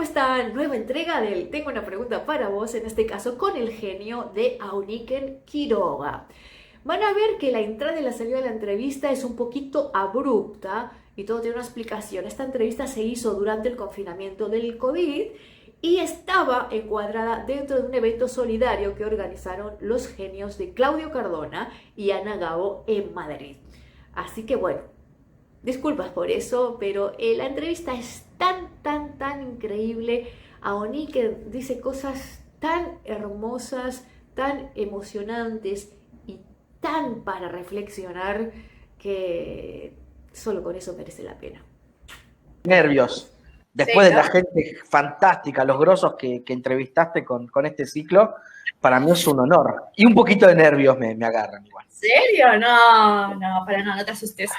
están? Nueva entrega del Tengo una pregunta para vos, en este caso con el genio de Auniken Quiroga. Van a ver que la entrada y la salida de la entrevista es un poquito abrupta y todo tiene una explicación. Esta entrevista se hizo durante el confinamiento del COVID y estaba encuadrada dentro de un evento solidario que organizaron los genios de Claudio Cardona y Ana Gabo en Madrid. Así que bueno, disculpas por eso, pero la entrevista es tan increíble. Auniken dice cosas tan hermosas, tan emocionantes y tan para reflexionar que solo con eso merece la pena. Nervios. Después de la gente fantástica, los grosos que entrevistaste con este ciclo, para mí es un honor. Y un poquito de nervios me agarran igual. ¿En serio? No, para nada, no te asustes.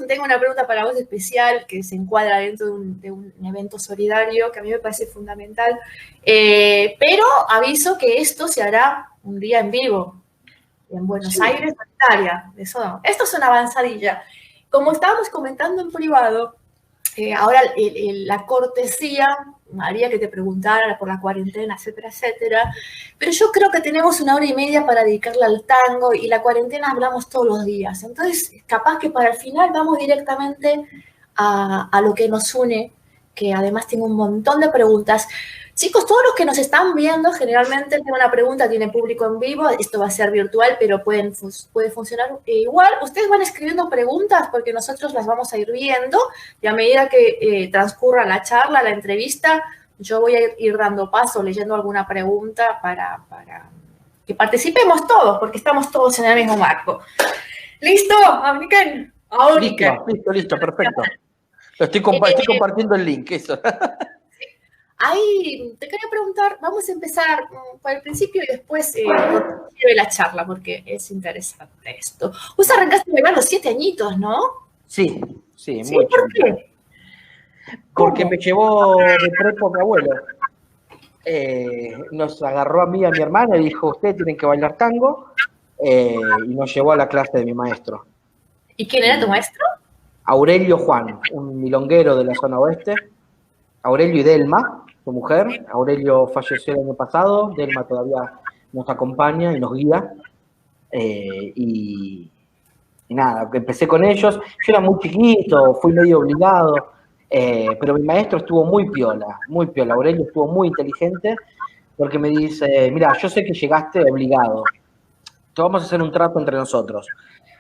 Tengo una pregunta para vos especial que se encuadra dentro de un evento solidario que a mí me parece fundamental. Pero aviso que esto se hará un día en vivo, en Buenos Aires, Italia. Esto es una avanzadilla. Como estábamos comentando en privado, ahora la cortesía haría que te preguntara por la cuarentena, etcétera, etcétera. Pero yo creo que tenemos 1 hora y media para dedicarla al tango y la cuarentena hablamos todos los días. Entonces, capaz que para el final vamos directamente a lo que nos une, que además tengo un montón de preguntas. Chicos, todos los que nos están viendo, generalmente tengo una pregunta, tiene público en vivo, esto va a ser virtual, pero puede funcionar igual. Ustedes van escribiendo preguntas porque nosotros las vamos a ir viendo y a medida que transcurra la charla, la entrevista, yo voy a ir dando paso, leyendo alguna pregunta para que participemos todos, porque estamos todos en el mismo marco. ¿Listo, Auniken? Listo, perfecto. Estoy compartiendo el link, eso. Ahí te quería preguntar, vamos a empezar por el principio y después de la charla, porque es interesante esto. Vos arrancaste a bailar a los 7 añitos, ¿no? Sí, mucho. ¿Por qué? Porque me llevó de prepo mi abuelo. Nos agarró a mí y a mi hermana y dijo, ustedes tienen que bailar tango, y nos llevó a la clase de mi maestro. ¿Y quién era tu maestro? Aurelio Juan, un milonguero de la zona oeste. Aurelio y Delma, su mujer. Aurelio falleció el año pasado, Delma todavía nos acompaña y nos guía. Y nada, empecé con ellos. Yo era muy chiquito, fui medio obligado, pero mi maestro estuvo muy piola. Aurelio estuvo muy inteligente porque me dice, mira, yo sé que llegaste obligado. Te vamos a hacer un trato entre nosotros.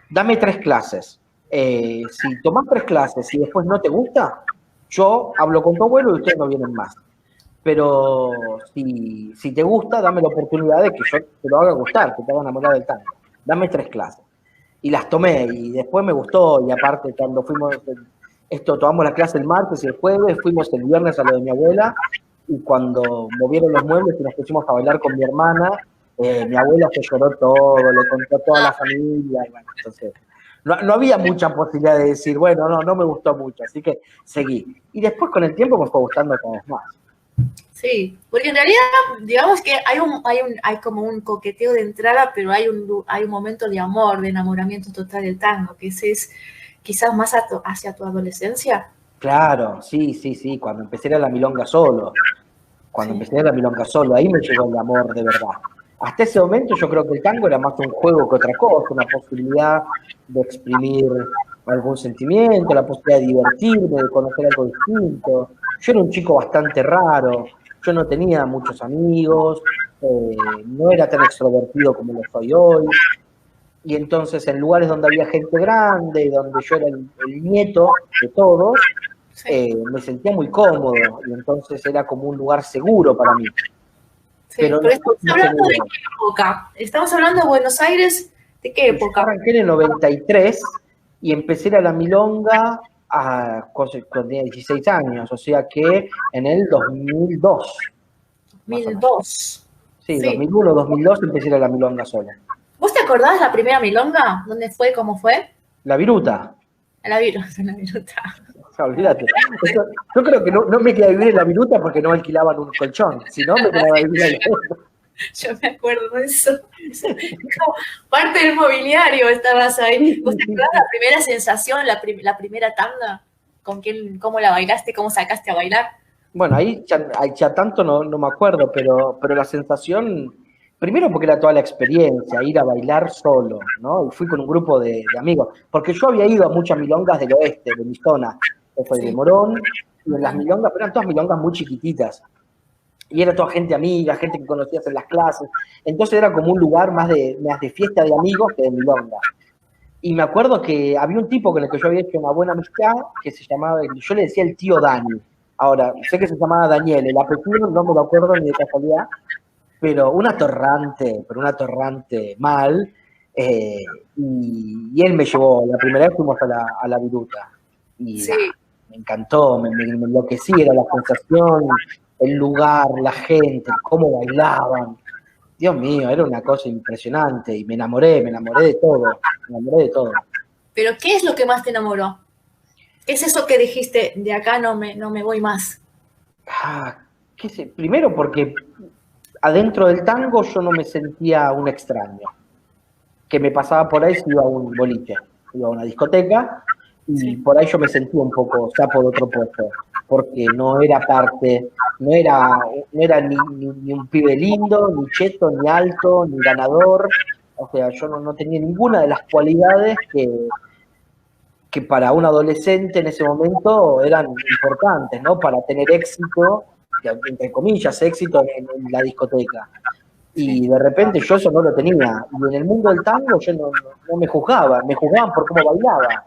Dame 3 clases. Si tomás 3 clases y después no te gusta, yo hablo con tu abuelo y ustedes no vienen más. Pero si te gusta, dame la oportunidad de que yo te lo haga gustar, que te haga enamorar del tango. Dame 3 clases. Y las tomé, y después me gustó, y aparte cuando tomamos la clase el martes y el jueves, fuimos el viernes a lo de mi abuela, y cuando movieron los muebles y nos pusimos a bailar con mi hermana, mi abuela se lloró todo, le contó a toda la familia, y bueno, entonces... No había mucha posibilidad de decir, bueno, no me gustó mucho, así que seguí. Y después con el tiempo me fue gustando cada vez más. Sí, porque en realidad, digamos que hay como un coqueteo de entrada, pero hay un momento de amor, de enamoramiento total del tango, que ese es quizás más hacia tu adolescencia. Claro, sí, cuando empecé a la milonga solo. Ahí me llegó el amor de verdad. Hasta ese momento yo creo que el tango era más un juego que otra cosa, una posibilidad de exprimir algún sentimiento, la posibilidad de divertirme, de conocer algo distinto. Yo era un chico bastante raro, yo no tenía muchos amigos, no era tan extrovertido como lo soy hoy, y entonces en lugares donde había gente grande, y donde yo era el nieto de todos, me sentía muy cómodo, y entonces era como un lugar seguro para mí. Sí, pero estamos hablando de qué época. Estamos hablando de Buenos Aires, ¿de qué época? Yo arranqué en el 93 y empecé a la milonga cuando tenía 16 años, o sea que en el 2002. 2002. Sí, 2001, 2002 empecé a la milonga sola. ¿Vos te acordás la primera milonga? ¿Dónde fue? ¿Cómo fue? La Viruta. La Viruta. Olvídate. Yo creo que no me quedé a vivir en la Viruta porque no alquilaban un colchón, si no me quedaba a vivir ahí. Yo me acuerdo de eso. Como parte del mobiliario estabas ahí. ¿Vos te acordás la primera sensación, la primera tanda? ¿Con quién, cómo la bailaste, cómo sacaste a bailar? Bueno, ahí ya tanto no me acuerdo, pero la sensación, primero porque era toda la experiencia, ir a bailar solo, ¿no? Y fui con un grupo de amigos, porque yo había ido a muchas milongas del oeste, de mi zona, yo soy de Sí. Morón, y en las milongas, pero eran todas milongas muy chiquititas, y era toda gente amiga, gente que conocías en las clases, entonces era como un lugar más de fiesta de amigos que de milonga. Y me acuerdo que había un tipo con el que yo había hecho una buena amistad, que se llamaba, yo le decía el tío Dani. Ahora, sé que se llamaba Daniel, el apellido no me lo acuerdo ni de casualidad, pero pero una torrante mal, eh, y él me llevó, la primera vez fuimos a la viruta, y Sí. me encantó, me enloquecí, era la sensación, el lugar, la gente, cómo bailaban, Dios mío, era una cosa impresionante, y me enamoré de todo, me enamoré de todo. Pero ¿qué es lo que más te enamoró? ¿Qué es eso que dijiste, de acá no me voy más? Ah, qué sé, primero porque adentro del tango yo no me sentía un extraño, que me pasaba por ahí si iba a un boliche, iba a una discoteca, y Sí. por ahí yo me sentía un poco sapo de otro puesto, porque no era parte, no era ni un pibe lindo, ni cheto, ni alto, ni ganador, o sea, yo no tenía ninguna de las cualidades que para un adolescente en ese momento eran importantes, ¿no? Para tener éxito, entre comillas, éxito en la discoteca. Sí. Y de repente yo eso no lo tenía. Y en el mundo del tango yo no me juzgaban, me juzgaban por cómo bailaba.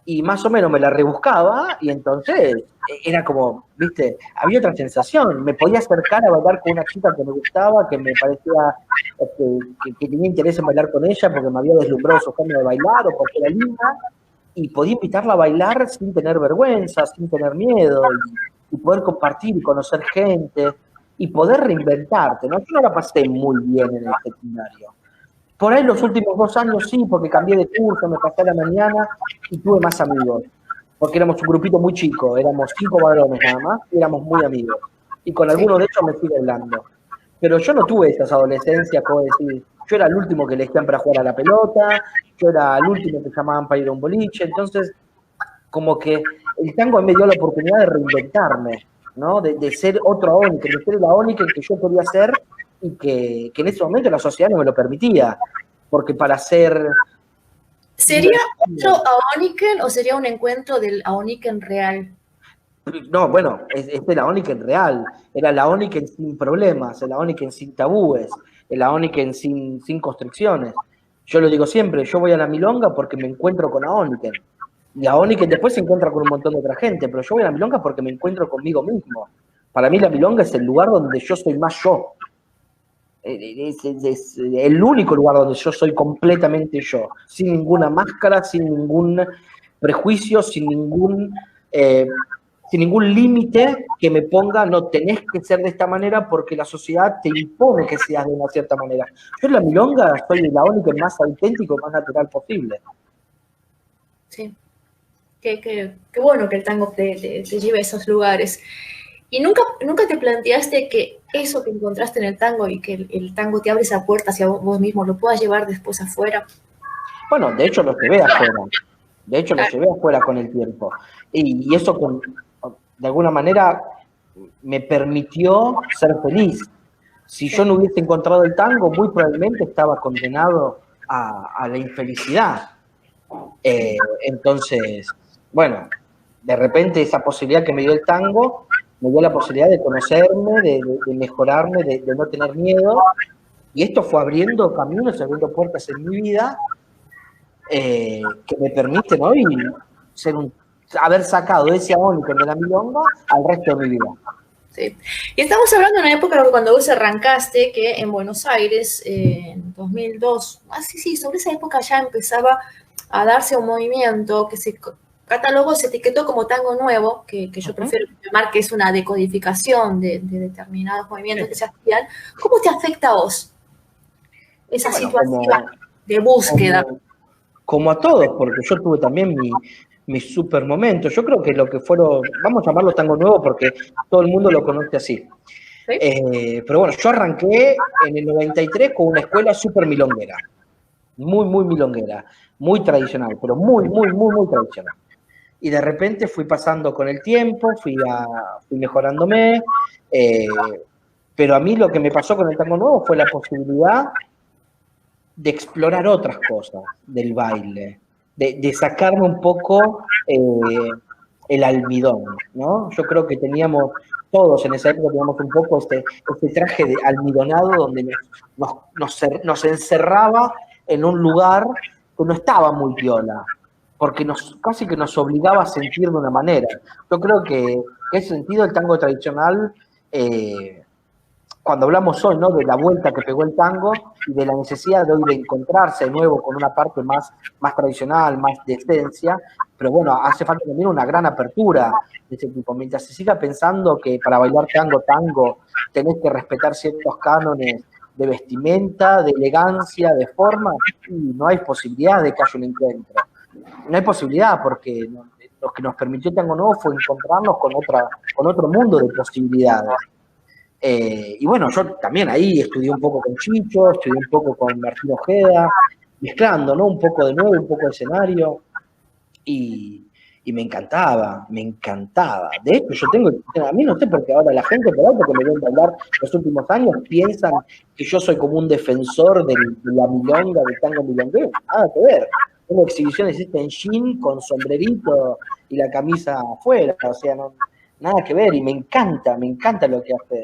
Y más o menos me la rebuscaba y entonces era como, viste, había otra sensación. Me podía acercar a bailar con una chica que me gustaba, que me parecía que tenía interés en bailar con ella porque me había deslumbrado su forma de bailar o porque era linda, y podía invitarla a bailar sin tener vergüenza, sin tener miedo, y poder compartir y conocer gente, y poder reinventarte, ¿no? Yo no la pasé muy bien en el secundario. Por ahí los últimos 2 años sí, porque cambié de curso, me pasé a la mañana y tuve más amigos, porque éramos un grupito muy chico, éramos 5 varones nada más, y éramos muy amigos. Y con Sí. algunos de ellos me sigue hablando. Pero yo no tuve esas adolescencias, como decir, yo era el último que elegían para jugar a la pelota, yo era el último que llamaban para ir a un boliche, entonces como que el tango me dio la oportunidad de reinventarme, ¿no? De ser otro Aoniken, de ser el Aoniken que yo quería ser y que en ese momento la sociedad no me lo permitía, porque para ser ¿Sería divertido, otro Aoniken o sería un encuentro del Aoniken real? no, bueno, es el Aoniken real, era el Aoniken sin problemas, el Aoniken sin tabúes, el Aoniken sin constricciones. Yo lo digo siempre, yo voy a la milonga porque me encuentro con Aoniken. Y Aoniken después se encuentra con un montón de otra gente, pero yo voy a la milonga porque me encuentro conmigo mismo. Para mí la milonga es el lugar donde yo soy más yo. Es el único lugar donde yo soy completamente yo, sin ninguna máscara, sin ningún prejuicio, eh, sin ningún límite que me ponga, no tenés que ser de esta manera porque la sociedad te impone que seas de una cierta manera. Yo en la milonga soy la única más auténtico y más natural posible. Sí. Qué bueno que el tango te lleve a esos lugares. ¿Y nunca te planteaste que eso que encontraste en el tango y que el tango te abre esa puerta hacia vos mismo, lo puedas llevar después afuera? Bueno, de hecho lo llevé afuera. De hecho lo llevé afuera con el tiempo. Y eso de alguna manera me permitió ser feliz. Si yo no hubiese encontrado el tango, muy probablemente estaba condenado a la infelicidad. Entonces, bueno, de repente esa posibilidad que me dio el tango, me dio la posibilidad de conocerme, de mejorarme, de no tener miedo. Y esto fue abriendo caminos, abriendo puertas en mi vida, que me permiten hoy haber sacado ese Aoniken de la milonga al resto de mi vida. Sí. Y estamos hablando de una época cuando vos arrancaste, que en Buenos Aires, en 2002, sí, sobre esa época ya empezaba a darse un movimiento que se catalogó, se etiquetó como tango nuevo, que yo prefiero llamar que es una decodificación de determinados movimientos que se hacían. ¿Cómo te afecta a vos esa situación de búsqueda? Como a todos, porque yo tuve también mi super momento. Yo creo que lo que fueron, vamos a llamarlo tango nuevo porque todo el mundo lo conoce así. ¿Sí? Pero bueno, yo arranqué en el 93 con una escuela súper milonguera. Muy, muy milonguera. Muy tradicional, pero muy, muy, muy, muy tradicional. Y de repente fui pasando con el tiempo, fui mejorándome, pero a mí lo que me pasó con el tango nuevo fue la posibilidad de explorar otras cosas del baile, de sacarme un poco el almidón, ¿no? Yo creo que todos en esa época teníamos un poco este traje de almidonado donde nos encerraba en un lugar que no estaba muy piola, porque casi que nos obligaba a sentir de una manera. Yo creo que en ese sentido el tango tradicional, cuando hablamos hoy, ¿no?, de la vuelta que pegó el tango y de la necesidad de hoy de encontrarse de nuevo con una parte más tradicional, más de esencia, pero bueno, hace falta también una gran apertura de ese tipo. Mientras se siga pensando que para bailar tango, tenés que respetar ciertos cánones de vestimenta, de elegancia, de forma, y no hay posibilidad de que haya un encuentro. No hay posibilidad, porque lo que nos permitió el tango nuevo fue encontrarnos con otro mundo de posibilidades. Y bueno, yo también ahí estudié un poco con Chicho, estudié un poco con Martín Ojeda, mezclando, ¿no?, un poco de nuevo, un poco de escenario, y me encantaba. De hecho, a mí no sé por qué ahora la gente, por ahí, porque me ven bailar los últimos años, piensan que yo soy como un defensor de la milonga, del tango milonguero. Nada que ver. Tengo exhibiciones en jean, con sombrerito y la camisa afuera, o sea, no, nada que ver, y me encanta lo que hace.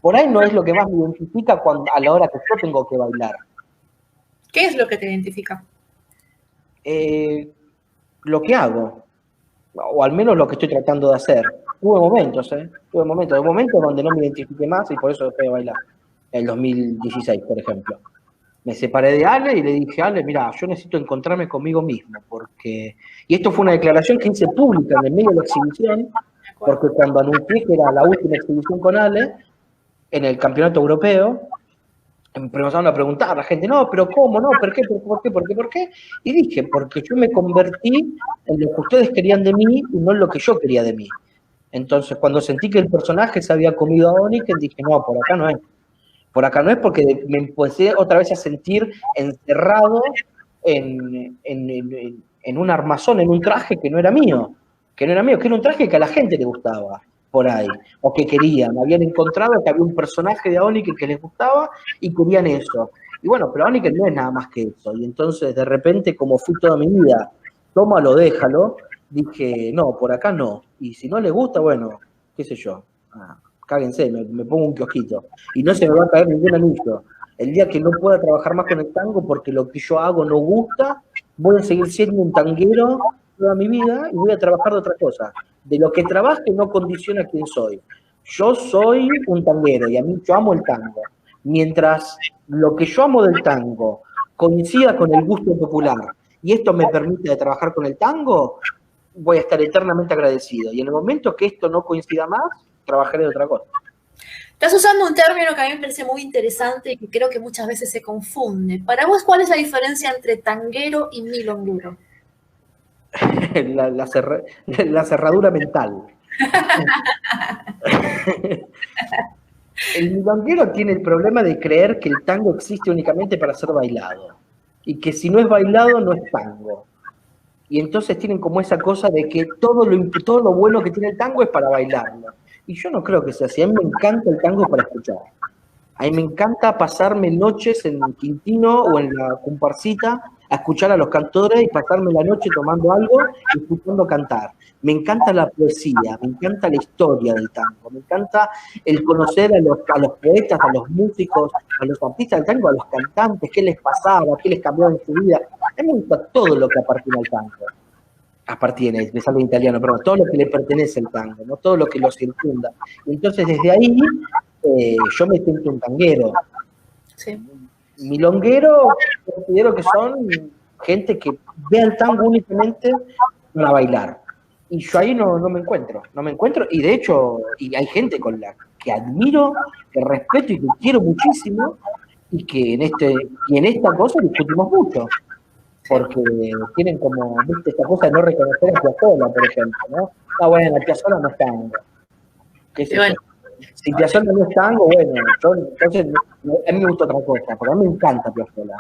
Por ahí no es lo que más me identifica a la hora que yo tengo que bailar. ¿Qué es lo que te identifica? Lo que hago, o al menos lo que estoy tratando de hacer. Tuve momentos donde no me identifiqué más y por eso dejé de bailar. En el 2016, por ejemplo. Me separé de Ale y le dije, Ale, mira, yo necesito encontrarme conmigo mismo, porque... Y esto fue una declaración que hice pública en el medio de la exhibición, porque cuando anuncié que era la última exhibición con Ale, en el campeonato europeo, me empezaron a preguntar a la gente, no, pero ¿cómo? No, ¿por qué? Y dije, porque yo me convertí en lo que ustedes querían de mí y no en lo que yo quería de mí. Entonces, cuando sentí que el personaje se había comido a Oniken, dije, no, por acá no es. Por acá no es, porque me empecé otra vez a sentir encerrado en un armazón, en un traje que no era mío, que era un traje que a la gente le gustaba por ahí, o que querían. Habían encontrado que había un personaje de Oniken que les gustaba y querían eso. Y bueno, pero Oniken no es nada más que eso. Y entonces, de repente, como fui toda mi vida, tómalo, déjalo, dije, no, por acá no. Y si no les gusta, bueno, qué sé yo, cáguense, me pongo un kiosquito. Y no se me va a caer ningún anillo. El día que no pueda trabajar más con el tango porque lo que yo hago no gusta, voy a seguir siendo un tanguero toda mi vida y voy a trabajar de otra cosa. De lo que trabaje no condiciona quién soy. Yo soy un tanguero y a mí yo amo el tango. Mientras lo que yo amo del tango coincida con el gusto popular y esto me permite trabajar con el tango, voy a estar eternamente agradecido. Y en el momento que esto no coincida más, trabajaré de otra cosa. Estás usando un término que a mí me parece muy interesante y que creo que muchas veces se confunde. Para vos, ¿cuál es la diferencia entre tanguero y milonguero? La cerradura mental. El milonguero tiene el problema de creer que el tango existe únicamente para ser bailado y que si no es bailado no es tango. Y entonces tienen como esa cosa de que todo lo bueno que tiene el tango es para bailarlo. Y yo no creo que sea así. A mí me encanta el tango para escuchar. A mí me encanta pasarme noches en Quintino o en la comparsita a escuchar a los cantores y pasarme la noche tomando algo y escuchando cantar. Me encanta la poesía, me encanta la historia del tango, me encanta el conocer a los poetas, a los músicos, a los artistas del tango, a los cantantes, qué les pasaba, qué les cambiaba en su vida. A mí me gusta todo lo que appartiene al tango. Appartiene, me sale en italiano, pero todo lo que le pertenece al tango, ¿no? Todo lo que lo circunda. Entonces, desde ahí, yo me siento un tanguero. Sí. Milonguero, considero que son gente que ve al tango únicamente para bailar. Y yo ahí no me encuentro, y de hecho, y hay gente con la que admiro, que respeto y que quiero muchísimo, y que en esta cosa discutimos mucho. Porque tienen como, ¿viste? Esta cosa de no reconocer a Piazzolla, por ejemplo, ¿no? Ah, bueno, Piazzolla no es tango. ¿Qué es eso? Si Piazzolla no es tango, bueno, entonces a mí me gusta otra cosa, porque a mí me encanta Piazzolla.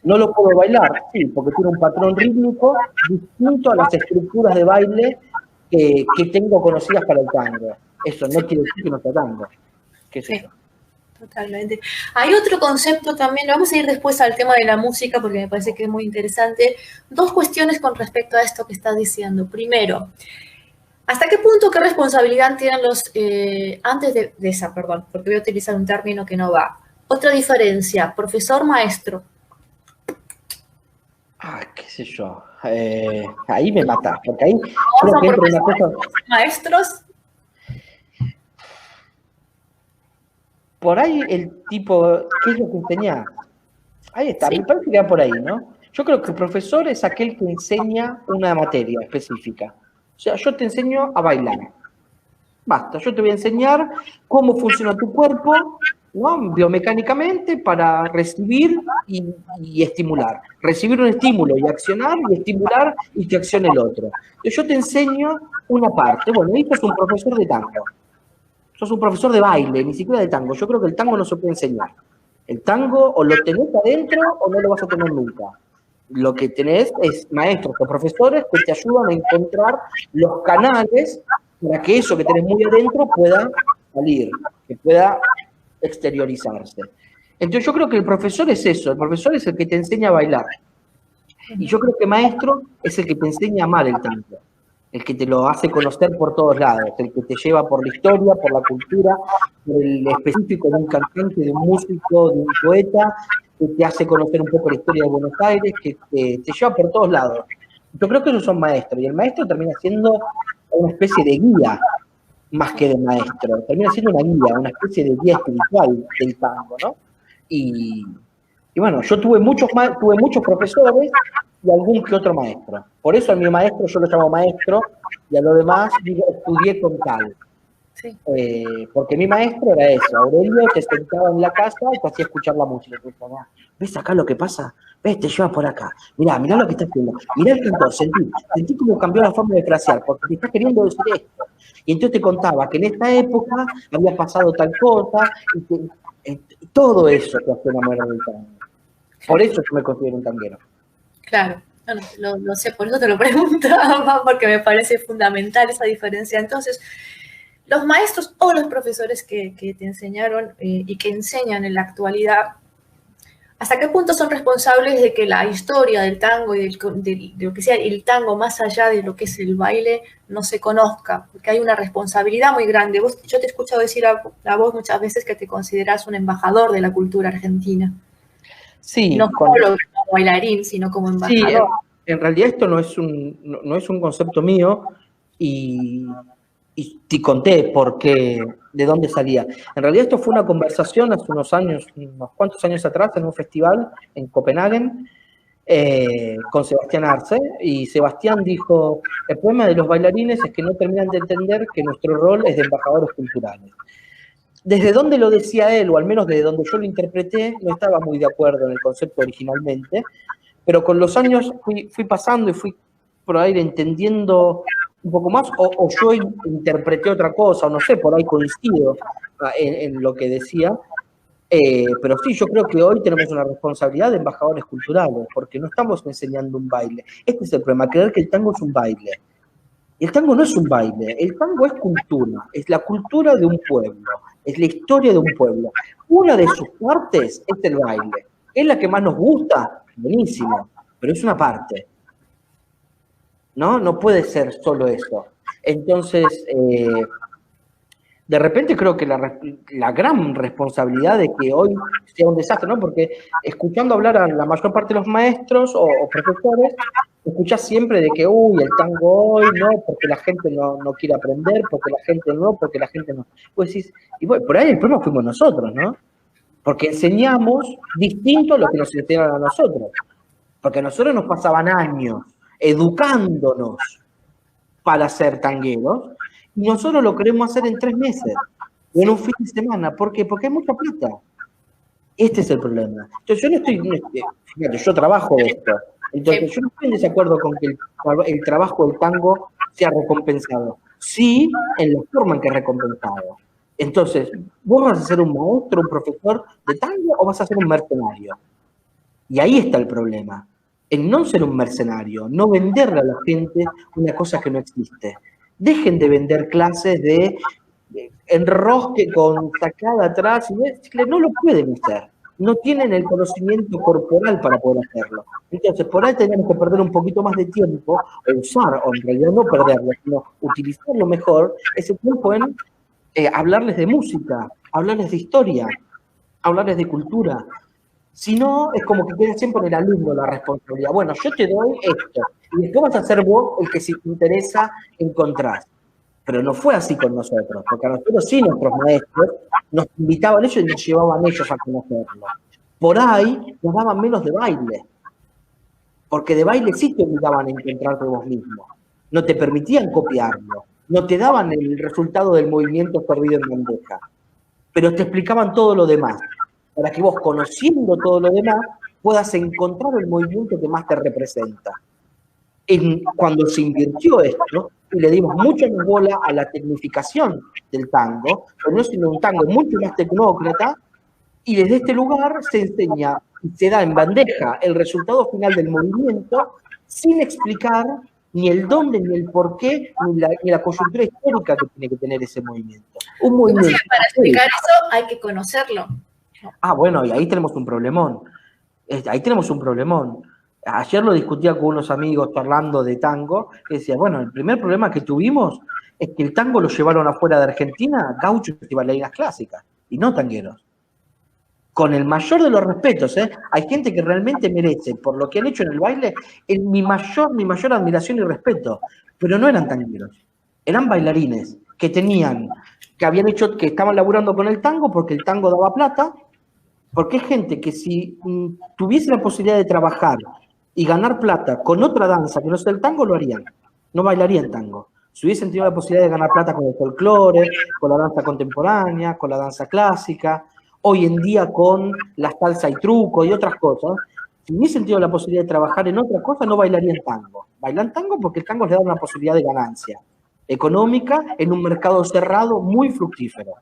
¿No lo puedo bailar? Sí, porque tiene un patrón rítmico distinto a las estructuras de baile que tengo conocidas para el tango. Eso no quiere decir que no sea tango. ¿Qué sé yo? Totalmente. Hay otro concepto también, vamos a ir después al tema de la música porque me parece que es muy interesante. Dos cuestiones con respecto a esto que estás diciendo. Primero, ¿hasta qué punto qué responsabilidad tienen los, antes de esa, perdón, porque voy a utilizar un término que no va. Otra diferencia, profesor-maestro. Qué sé yo. Ahí me matás, porque ahí creo Son que entra una profesores, cosa. maestros. Por ahí el tipo, ¿qué es lo que enseñás? Ahí está, Sí. me parece que va por ahí, ¿no? Yo creo que el profesor es aquel que enseña una materia específica. O sea, yo te enseño a bailar. Basta, yo te voy a enseñar cómo funciona tu cuerpo, ¿no? Biomecánicamente para recibir y estimular. Recibir un estímulo y accionar, y estimular y que accione el otro. Entonces, yo te enseño una parte. Bueno, ahí sos un profesor de tango. Sos un profesor de baile, ni siquiera de tango. Yo creo que el tango no se puede enseñar. El tango o lo tenés adentro o no lo vas a tener nunca. Lo que tenés es maestros o profesores que te ayudan a encontrar los canales para que eso que tenés muy adentro pueda salir, que pueda exteriorizarse. Entonces yo creo que el profesor es eso, el profesor es el que te enseña a bailar. Y yo creo que maestro es el que te enseña a amar el tango, el que te lo hace conocer por todos lados, el que te lleva por la historia, por la cultura, por el específico de un cantante, de un músico, de un poeta, que te hace conocer un poco la historia de Buenos Aires, que te lleva por todos lados. Yo creo que esos son maestros, y el maestro termina siendo una especie de guía, más que de maestro, termina siendo una guía, una especie de guía espiritual del tango, ¿no? Y bueno, yo tuve muchos profesores y algún que otro maestro. Por eso a mi maestro yo lo llamo maestro y a lo demás digo estudié con tal. Sí. Porque mi maestro era eso, Aurelio te sentaba en la casa y te hacía escuchar la música. Te decía, ¿ves acá lo que pasa? ¿Ves? Te lleva por acá. Mirá lo que está haciendo. Mirá el cantor, sentí cómo cambió la forma de frasear, porque te está queriendo decir esto. Y entonces te contaba que en esta época había pasado tal cosa, y todo eso te hace enamorar del tango. Por eso yo me considero un tanguero. Claro, no, lo sé, por eso te lo preguntaba, porque me parece fundamental esa diferencia. Entonces, los maestros o los profesores que te enseñaron y que enseñan en la actualidad, ¿hasta qué punto son responsables de que la historia del tango y de lo que sea el tango más allá de lo que es el baile no se conozca? Porque hay una responsabilidad muy grande. Yo te he escuchado decir a vos muchas veces que te considerás un embajador de la cultura argentina. Sí, No solo como bailarín, sino como embajador. Sí, en realidad esto no es un concepto mío y te conté por qué, de dónde salía. En realidad esto fue una conversación hace unos cuantos años atrás, en un festival en Copenhague, con Sebastián Arce, y Sebastián dijo, el problema de los bailarines es que no terminan de entender que nuestro rol es de embajadores culturales. Desde donde lo decía él, o al menos desde donde yo lo interpreté, no estaba muy de acuerdo en el concepto originalmente, pero con los años fui pasando y fui por ahí entendiendo un poco más, o yo interpreté otra cosa, o no sé, por ahí coincido en lo que decía, pero sí, yo creo que hoy tenemos una responsabilidad de embajadores culturales, porque no estamos enseñando un baile. Este es el problema, creer que el tango es un baile. El tango no es un baile, el tango es cultura, es la cultura de un pueblo, es la historia de un pueblo. Una de sus partes es el baile. ¿Es la que más nos gusta? Buenísimo, pero es una parte. ¿No? No puede ser solo eso. Entonces, de repente creo que la gran responsabilidad de que hoy sea un desastre, ¿no? Porque escuchando hablar a la mayor parte de los maestros o profesores, escuchás siempre de que, el tango hoy, no, porque la gente no quiere aprender, porque la gente no. Pues decís, y bueno, por ahí el problema fuimos nosotros, ¿no? Porque enseñamos distinto a lo que nos enseñaron a nosotros. Porque a nosotros nos pasaban años educándonos para ser tangueros, y nosotros lo queremos hacer en 3 meses, o en un fin de semana. ¿Por qué? Porque hay mucha plata. Este es el problema. Entonces yo no estoy, fíjate, yo trabajo de esto, entonces yo no estoy en desacuerdo con que el trabajo del tango sea recompensado. Sí, en la forma en que es recompensado. Entonces, ¿vos vas a ser un maestro, un profesor de tango, o vas a ser un mercenario? Y ahí está el problema, en no ser un mercenario, no venderle a la gente una cosa que no existe. Dejen de vender clases de enrosque con sacada atrás, no lo pueden hacer. No tienen el conocimiento corporal para poder hacerlo. Entonces, por ahí tenemos que perder un poquito más de tiempo, o usar, o en realidad no perderlo, sino utilizarlo mejor, ese tiempo en hablarles de música, hablarles de historia, hablarles de cultura. Si no, es como que queda siempre en el alumno la responsabilidad. Bueno, yo te doy esto, y después vas a ser vos el que si te interesa encontrás. Pero no fue así con nosotros, porque a nosotros sí nuestros maestros nos invitaban ellos y nos llevaban ellos a conocerlo. Por ahí nos daban menos de baile, porque de baile sí te obligaban a encontrarte vos mismo. No te permitían copiarlo, no te daban el resultado del movimiento servido en bandeja, pero te explicaban todo lo demás, para que vos, conociendo todo lo demás, puedas encontrar el movimiento que más te representa. Cuando se invirtió esto, y le dimos mucha más bola a la tecnificación del tango, pero no sino un tango mucho más tecnócrata, y desde este lugar se enseña y se da en bandeja el resultado final del movimiento sin explicar ni el dónde, ni el porqué, ni la coyuntura histórica que tiene que tener ese movimiento. Un movimiento. Para explicar eso hay que conocerlo. Bueno, y ahí tenemos un problemón. Ahí tenemos un problemón. Ayer lo discutía con unos amigos hablando de tango, que decía, bueno, el primer problema que tuvimos es que el tango lo llevaron afuera de Argentina gauchos y bailarinas clásicas, y no tangueros. Con el mayor de los respetos, hay gente que realmente merece, por lo que han hecho en el baile, mi mayor admiración y respeto, pero no eran tangueros, eran bailarines que habían hecho, que estaban laburando con el tango porque el tango daba plata, porque es gente que si tuviese la posibilidad de trabajar y ganar plata con otra danza que no sea el tango, lo harían. No bailarían tango. Si hubiesen tenido la posibilidad de ganar plata con el folclore, con la danza contemporánea, con la danza clásica, hoy en día con la salsa y truco y otras cosas, si hubiesen tenido la posibilidad de trabajar en otra cosa, no bailarían tango. Bailan tango porque el tango les da una posibilidad de ganancia económica en un mercado cerrado muy fructífero.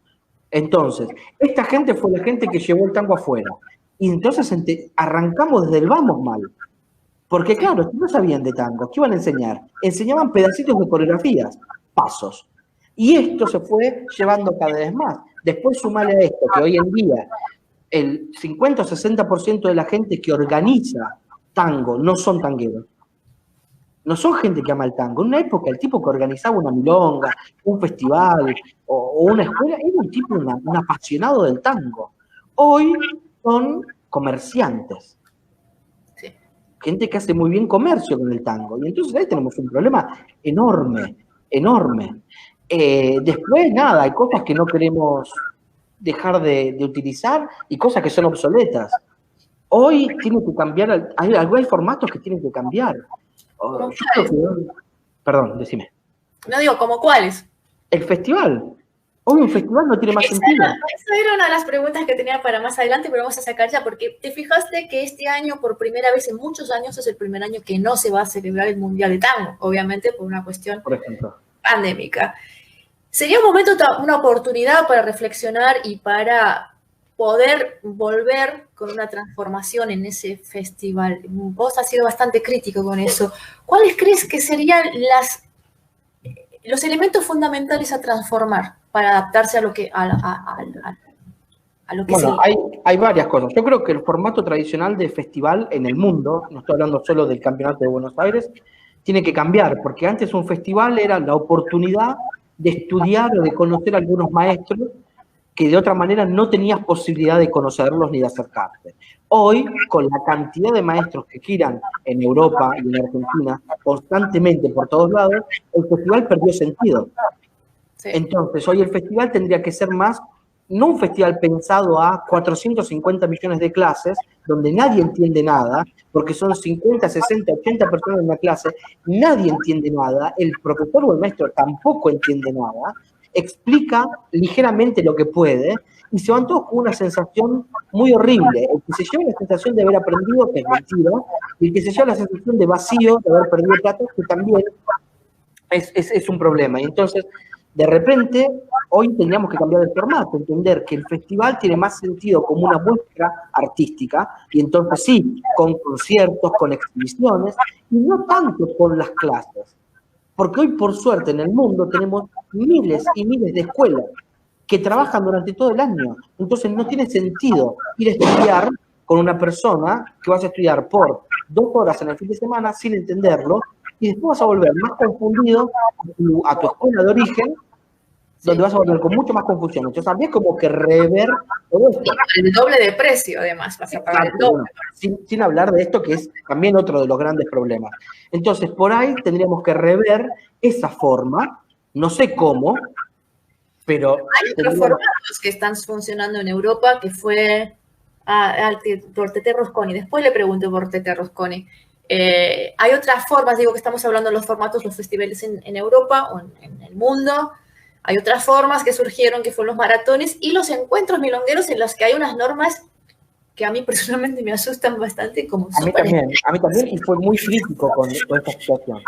Entonces, esta gente fue la gente que llevó el tango afuera. Y entonces arrancamos desde el vamos mal. Porque claro, no sabían de tango, ¿qué iban a enseñar? Enseñaban pedacitos de coreografías, pasos. Y esto se fue llevando cada vez más. Después sumale a esto, que hoy en día el 50 o 60% de la gente que organiza tango no son tangueros. No son gente que ama el tango. En una época el tipo que organizaba una milonga, un festival o una escuela, era un tipo, un apasionado del tango. Hoy son comerciantes. Gente que hace muy bien comercio con el tango. Y entonces ahí tenemos un problema enorme, enorme. Después, nada, hay cosas que no queremos dejar de utilizar y cosas que son obsoletas. Hoy tiene que cambiar, hay formatos que tienen que cambiar. Yo creo que, perdón, decime. No digo, ¿como cuáles? El festival. Hoy un festival no tiene más sentido. Esa era una de las preguntas que tenía para más adelante, pero vamos a sacar ya, porque te fijaste que este año, por primera vez en muchos años, es el primer año que no se va a celebrar el Mundial de Tango, obviamente por una cuestión pandémica. Sería un momento, una oportunidad para reflexionar y para poder volver con una transformación en ese festival. Vos has sido bastante crítico con eso. ¿Cuáles crees que serían los elementos fundamentales a transformar para adaptarse a lo que bueno, hay varias cosas. Yo creo que el formato tradicional de festival en el mundo, no estoy hablando solo del Campeonato de Buenos Aires, tiene que cambiar, porque antes un festival era la oportunidad de estudiar o de conocer a algunos maestros que de otra manera no tenías posibilidad de conocerlos ni de acercarte. Hoy, con la cantidad de maestros que giran en Europa y en Argentina constantemente por todos lados, el festival perdió sentido. Sí. Entonces, hoy el festival tendría que ser más, no un festival pensado a 450 millones de clases, donde nadie entiende nada, porque son 50, 60, 80 personas en una clase, nadie entiende nada, el profesor o el maestro tampoco entiende nada, explica ligeramente lo que puede, y se van todos con una sensación muy horrible. El que se lleva la sensación de haber aprendido, que es mentira, y el que se lleva la sensación de vacío, de haber perdido plata, que también es un problema. Y entonces, De repente, hoy tendríamos que cambiar el formato, entender que el festival tiene más sentido como una muestra artística, y entonces sí, con conciertos, con exhibiciones, y no tanto con las clases. Porque hoy, por suerte, en el mundo tenemos miles y miles de escuelas que trabajan durante todo el año. Entonces no tiene sentido ir a estudiar con una persona que vas a estudiar por 2 horas en el fin de semana sin entenderlo, y después vas a volver más confundido a tu escuela de origen, donde vas a volver con mucho más confusión. Entonces habría como que rever todo esto. El doble de precio, además, vas a pagar el doble. Sin hablar de esto, que es también otro de los grandes problemas. Entonces, por ahí tendríamos que rever esa forma, no sé cómo, pero... Hay otros formatos que están funcionando en Europa, que fue por Tete Rosconi. Después le pregunté por Tete Rosconi. Hay otras formas, digo que estamos hablando de los formatos, los festivales en Europa o en el mundo. Hay otras formas que surgieron, que fueron los maratones y los encuentros milongueros, en los que hay unas normas que a mí personalmente me asustan bastante. Como a mí también, y fue muy crítico con esta situación.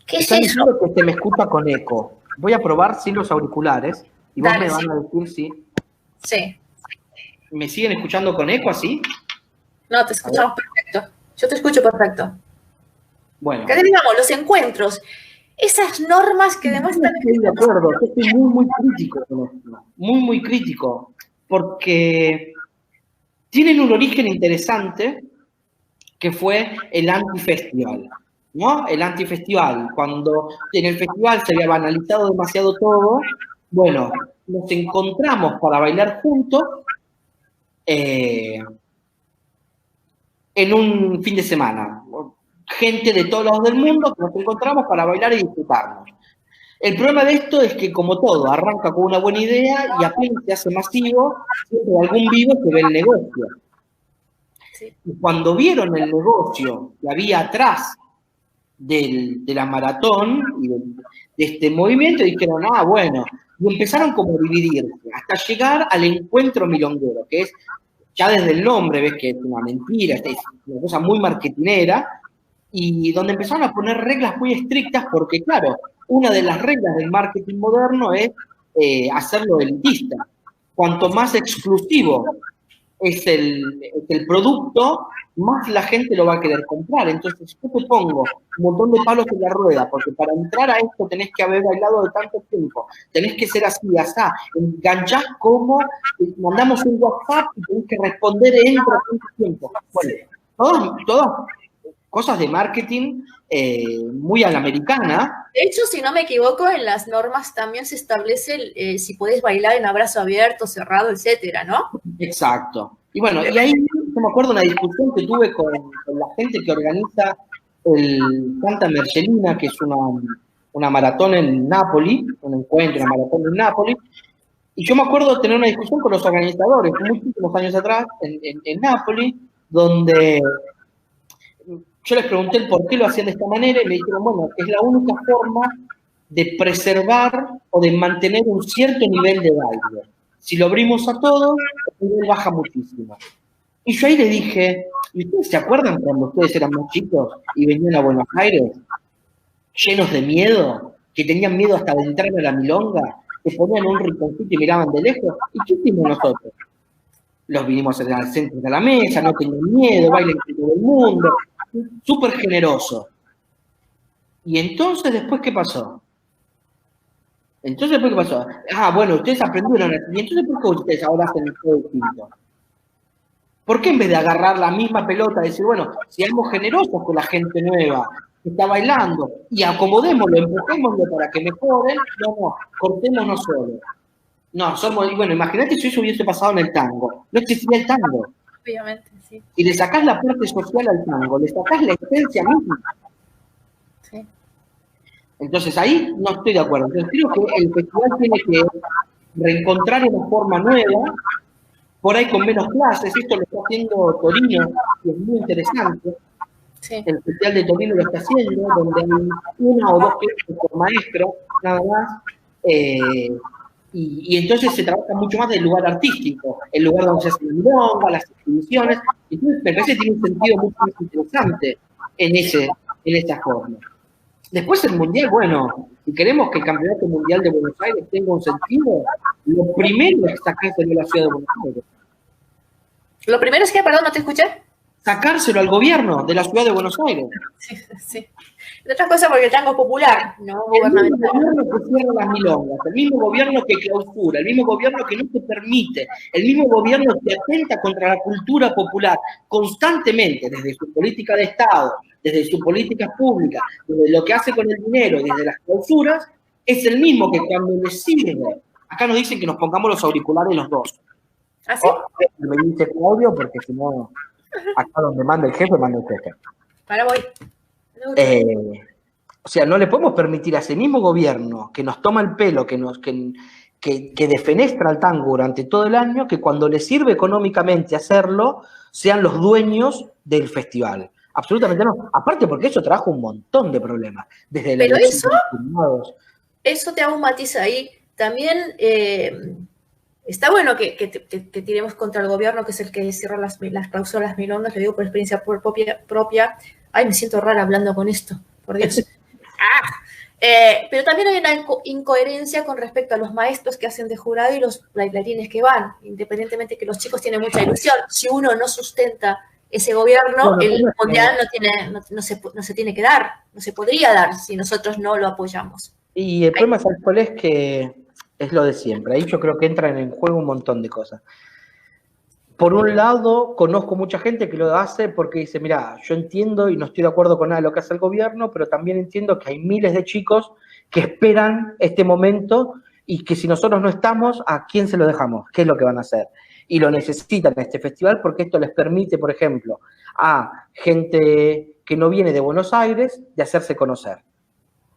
¿Qué es Están eso? diciendo que se me escucha con eco. Voy a probar sin los auriculares y vos Dale, me van sí. a decir si... Sí. ¿Me siguen escuchando con eco así? No, te escuchamos perfecto. Yo te escucho perfecto. Bueno. ¿Qué digamos? Los encuentros. Esas normas que demuestran... Estoy de acuerdo, yo estoy muy crítico con esto. Muy crítico. Porque tienen un origen interesante que fue el antifestival, ¿no? El antifestival, cuando en el festival se había banalizado demasiado todo, bueno, nos encontramos para bailar juntos en un fin de semana. Gente de todos lados del mundo que nos encontramos para bailar y disfrutarnos. El problema de esto es que, como todo, arranca con una buena idea y apenas se hace masivo, siempre algún vivo que ve el negocio. Sí. Y cuando vieron el negocio que había atrás de la maratón y de este movimiento, dijeron, bueno, y empezaron como a dividirse, hasta llegar al encuentro milonguero, que es, ya desde el nombre ves que es una mentira, es una cosa muy marketinera, y donde empezaron a poner reglas muy estrictas, porque claro, una de las reglas del marketing moderno es hacerlo elitista. Cuanto más exclusivo es el producto, más la gente lo va a querer comprar. Entonces, yo te pongo un montón de palos en la rueda, porque para entrar a esto tenés que haber bailado de tanto tiempo, tenés que ser así, asá, enganchás como, mandamos un WhatsApp y tenés que responder dentro de tanto tiempo. Bueno, todas cosas de marketing muy a la americana. De hecho, si no me equivoco, en las normas también se establece si podés bailar en abrazo abierto, cerrado, etcétera, ¿no? Exacto. Y bueno, y ahí yo me acuerdo una discusión que tuve con la gente que organiza el Santa Mercellina, que es una maratón en Nápoli, un encuentro, una maratón en Nápoli, y yo me acuerdo de tener una discusión con los organizadores muchísimos años atrás en Nápoli, donde yo les pregunté el por qué lo hacían de esta manera y me dijeron, bueno, es la única forma de preservar o de mantener un cierto nivel de baile. Si lo abrimos a todos, el nivel baja muchísimo. Y yo ahí le dije, ¿y ustedes se acuerdan cuando ustedes eran más chicos y venían a Buenos Aires llenos de miedo, que tenían miedo hasta de entrar a la milonga, que ponían un rinconcito y miraban de lejos? ¿Y qué hicimos nosotros? Los vinimos al centro de la mesa, no tenían miedo, bailan con todo el mundo, súper generoso. Y entonces, ¿después qué pasó? Bueno, ustedes aprendieron. ¿Y entonces por qué ustedes ahora hacen todo distinto? ¿Por qué en vez de agarrar la misma pelota y decir, bueno, seamos generosos con la gente nueva que está bailando y acomodémoslo, empujémoslo para que mejoren? No, cortémonos solo. No, bueno, imagínate si eso hubiese pasado en el tango. No existiría el tango. Obviamente, sí. Si le sacás la parte social al tango, le sacás la esencia misma. Sí. Entonces ahí no estoy de acuerdo. Entonces creo que el festival tiene que reencontrar una forma nueva, por ahí con menos clases. Esto lo está haciendo Torino, y es muy interesante. Sí. El festival de Torino lo está haciendo, donde hay 1 o 2 clases por maestro, nada más. Y entonces se trabaja mucho más del lugar artístico, el lugar donde se hace la milonga, las exhibiciones. Entonces me parece que tiene un sentido mucho más interesante en esa forma. Después el Mundial, bueno, si queremos que el Campeonato Mundial de Buenos Aires tenga un sentido, lo primero es sacárselo a la ciudad de Buenos Aires. Lo primero es que, perdón, no te escuché. Sacárselo al gobierno de la ciudad de Buenos Aires. Sí, sí. De otras cosas porque el tango es popular, no El mismo gubernamental. gobierno que cierra las milongas, el mismo gobierno que clausura, el mismo gobierno que no te permite, el mismo gobierno que atenta contra la cultura popular constantemente, desde su política de Estado, desde sus políticas públicas, desde lo que hace con el dinero y desde las clausuras, es el mismo que cuando le sirve. Acá nos dicen que nos pongamos los auriculares los dos. ¿Ah, sí? Me dice Claudio, porque si no, acá donde manda el jefe, manda el jefe. Para voy. O sea, no le podemos permitir a ese mismo gobierno que nos toma el pelo, que defenestra al tango durante todo el año, que cuando le sirve económicamente hacerlo, sean los dueños del festival. Absolutamente no. Aparte porque eso trajo un montón de problemas. Desde Pero eso te hago un matiz ahí. También está bueno que tiremos contra el gobierno, que es el que cierra las cláusulas milongas, lo digo por experiencia propia. Ay, me siento rara hablando con esto, por Dios. Pero también hay una incoherencia con respecto a los maestros que hacen de jurado y los bailarines que van, independientemente que los chicos tienen mucha ilusión. Si uno no sustenta ese gobierno, bueno, el mundial no se tiene que dar, no se podría dar si nosotros no lo apoyamos. Y el problema, ¿sabes cuál es? Que es lo de siempre. Ahí yo creo que entran en juego un montón de cosas. Por un lado, conozco mucha gente que lo hace porque dice, mira, yo entiendo y no estoy de acuerdo con nada de lo que hace el gobierno, pero también entiendo que hay miles de chicos que esperan este momento y que si nosotros no estamos, ¿a quién se lo dejamos? ¿Qué es lo que van a hacer? Y lo necesitan en este festival porque esto les permite, por ejemplo, a gente que no viene de Buenos Aires de hacerse conocer.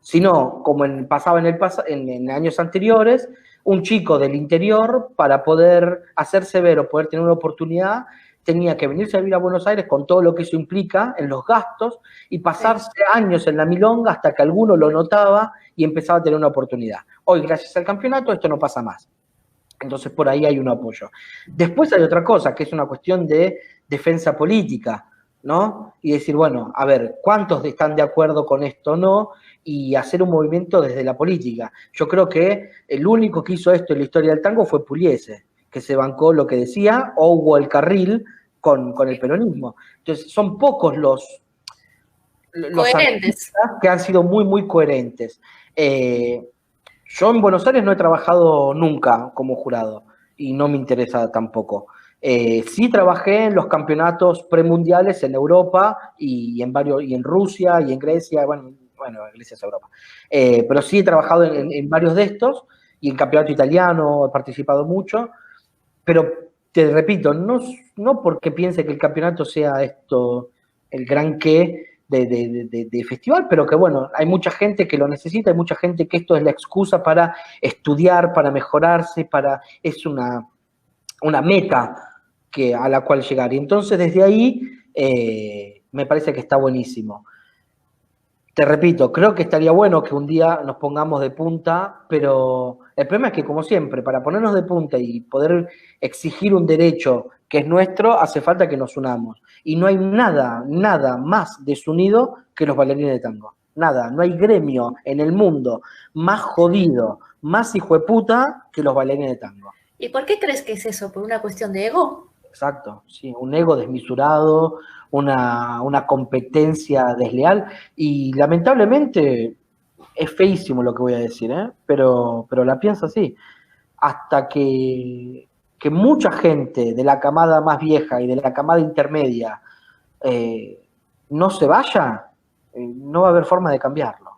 Sino, como pasaba en años anteriores, un chico del interior, para poder hacerse ver o poder tener una oportunidad, tenía que venirse a vivir a Buenos Aires con todo lo que eso implica en los gastos y pasarse años en la milonga hasta que alguno lo notaba y empezaba a tener una oportunidad. Hoy, gracias al campeonato, esto no pasa más. Entonces, por ahí hay un apoyo. Después hay otra cosa, que es una cuestión de defensa política, ¿no? Y decir, bueno, a ver, ¿cuántos están de acuerdo con esto o no? Y hacer un movimiento desde la política. Yo creo que el único que hizo esto en la historia del tango fue Pugliese, que se bancó lo que decía, o Hugo el Carril con el peronismo. Entonces, son pocos los coherentes que han sido muy, muy coherentes. Yo en Buenos Aires no he trabajado nunca como jurado, y no me interesa tampoco. Sí trabajé en los campeonatos premundiales en Europa y en Rusia y en Grecia, bueno, Grecia es Europa. Pero sí he trabajado en varios de estos y en campeonato italiano he participado mucho, pero te repito, no porque piense que el campeonato sea esto, el gran qué de festival, pero que bueno, hay mucha gente que lo necesita, hay mucha gente que esto es la excusa para estudiar, para mejorarse, es una meta a la cual llegar. Y entonces desde ahí me parece que está buenísimo. Te repito, creo que estaría bueno que un día nos pongamos de punta, pero el problema es que, como siempre, para ponernos de punta y poder exigir un derecho que es nuestro, hace falta que nos unamos. Y no hay nada más desunido que los bailarines de tango. Nada, no hay gremio en el mundo más jodido, más hijueputa que los bailarines de tango. ¿Y por qué crees que es eso? ¿Por una cuestión de ego? Exacto, sí, un ego desmesurado, una competencia desleal y lamentablemente es feísimo lo que voy a decir, pero la pienso así. Hasta que mucha gente de la camada más vieja y de la camada intermedia no se vaya, no va a haber forma de cambiarlo.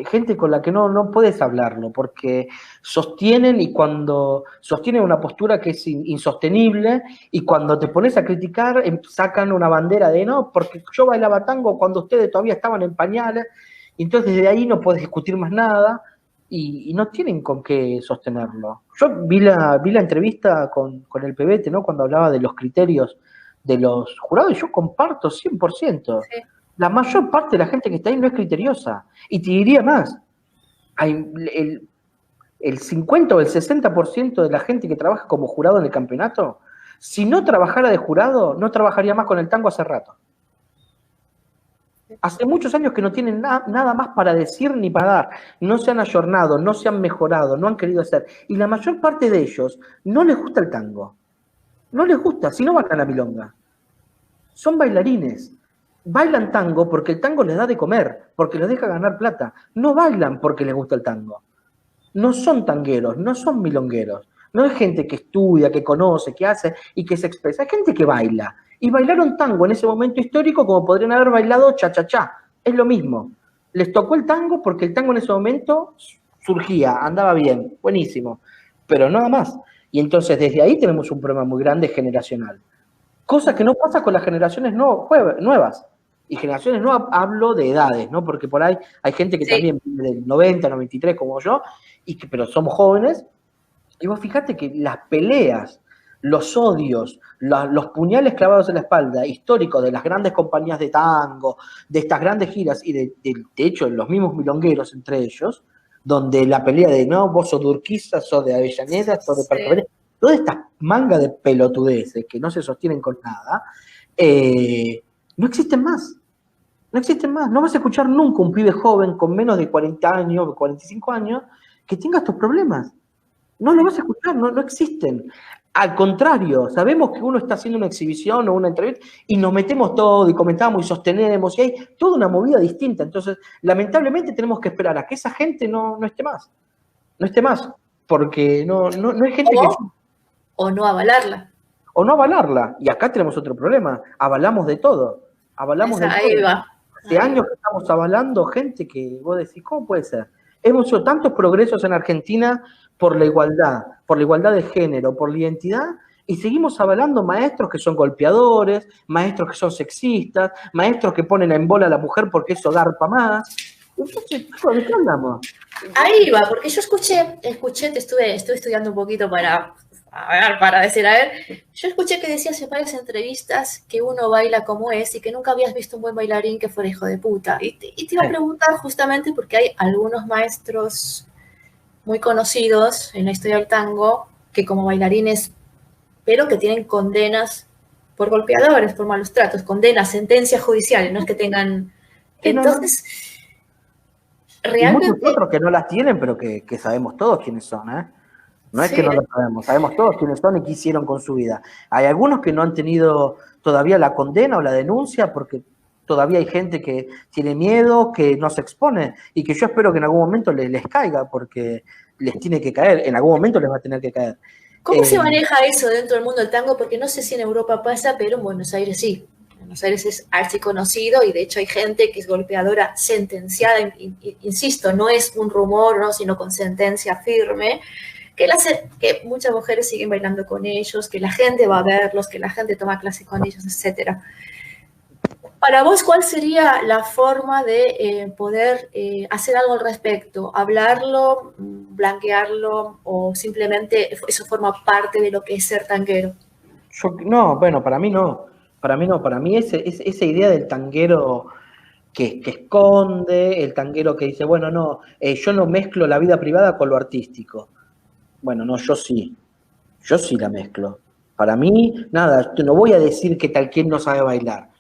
Gente con la que no puedes hablarlo, porque sostienen y cuando sostienen una postura que es insostenible y cuando te pones a criticar sacan una bandera de no, porque yo bailaba tango cuando ustedes todavía estaban en pañales, y entonces desde ahí no puedes discutir más nada y no tienen con qué sostenerlo. Yo vi la entrevista con el Pebete, ¿no? Cuando hablaba de los criterios de los jurados y yo comparto 100%. Sí. La mayor parte de la gente que está ahí no es criteriosa. Y te diría más, el 50 o el 60% de la gente que trabaja como jurado en el campeonato, si no trabajara de jurado, no trabajaría más con el tango hace rato. Hace muchos años que no tienen nada más para decir ni para dar. No se han ayornado, no se han mejorado, no han querido hacer. Y la mayor parte de ellos no les gusta el tango. No les gusta, si no bailan la milonga. Son bailarines. Bailan tango porque el tango les da de comer, porque les deja ganar plata. No bailan porque les gusta el tango. No son tangueros, no son milongueros. No es gente que estudia, que conoce, que hace y que se expresa. Es gente que baila. Y bailaron tango en ese momento histórico como podrían haber bailado cha-cha-cha. Es lo mismo. Les tocó el tango porque el tango en ese momento surgía, andaba bien, buenísimo. Pero nada más. Y entonces desde ahí tenemos un problema muy grande generacional. Cosa que no pasa con las generaciones nuevas. Y generaciones nuevas hablo de edades, ¿no? Porque por ahí hay gente que también viene del 90, 93 como yo, pero somos jóvenes. Y vos fíjate que las peleas, los odios, los puñales clavados en la espalda, históricos de las grandes compañías de tango, de estas grandes giras, y de hecho los mismos milongueros entre ellos, donde la pelea de, no, vos sos de Urquiza, sos de Avellaneda, sos de Puerto Vallarta, toda esta manga de pelotudeces que no se sostienen con nada, no existen más. No existen más. No vas a escuchar nunca un pibe joven con menos de 40 años, 45 años, que tenga estos problemas. No lo vas a escuchar, no existen. Al contrario, sabemos que uno está haciendo una exhibición o una entrevista y nos metemos todo y comentamos y sostenemos y hay toda una movida distinta. Entonces, lamentablemente tenemos que esperar a que esa gente no esté más. No esté más, porque no hay gente que... O no avalarla. O no avalarla. Y acá tenemos otro problema. Avalamos de todo. Avalamos de todo. Ahí va. Hace años que estamos avalando gente que vos decís, ¿cómo puede ser? Hemos hecho tantos progresos en Argentina por la igualdad de género, por la identidad, y seguimos avalando maestros que son golpeadores, maestros que son sexistas, maestros que ponen en bola a la mujer porque eso garpa más. Entonces, ¿de qué hablamos? Ahí va, porque yo escuché, te estuve estudiando un poquito para decir, yo escuché que decías en varias entrevistas que uno baila como es y que nunca habías visto un buen bailarín que fuera hijo de puta. Y te iba a preguntar justamente porque hay algunos maestros muy conocidos en la historia del tango que como bailarines, pero que tienen condenas por golpeadores, por malos tratos, condenas, sentencias judiciales, no es que tengan... Entonces, realmente... Y muchos otros que no las tienen, pero que sabemos todos quiénes son, ¿eh? No es que no lo sabemos todos quiénes son y qué hicieron con su vida. Hay algunos que no han tenido todavía la condena o la denuncia porque todavía hay gente que tiene miedo, que no se expone y que yo espero que en algún momento les caiga porque les tiene que caer, en algún momento les va a tener que caer. ¿Cómo se maneja eso dentro del mundo del tango? Porque no sé si en Europa pasa, pero en Buenos Aires sí. Buenos Aires es archiconocido y de hecho hay gente que es golpeadora sentenciada, insisto, no es un rumor, ¿no? Sino con sentencia firme. Que muchas mujeres siguen bailando con ellos, que la gente va a verlos, que la gente toma clases con ellos, etc. Para vos, ¿cuál sería la forma de poder hacer algo al respecto? ¿Hablarlo, blanquearlo o simplemente eso forma parte de lo que es ser tanguero? Para mí no. Para mí esa idea del tanguero que esconde, el tanguero que dice, bueno, no, yo no mezclo la vida privada con lo artístico. Bueno, no, yo sí la mezclo. Para mí, nada, no voy a decir que tal quien no sabe bailar,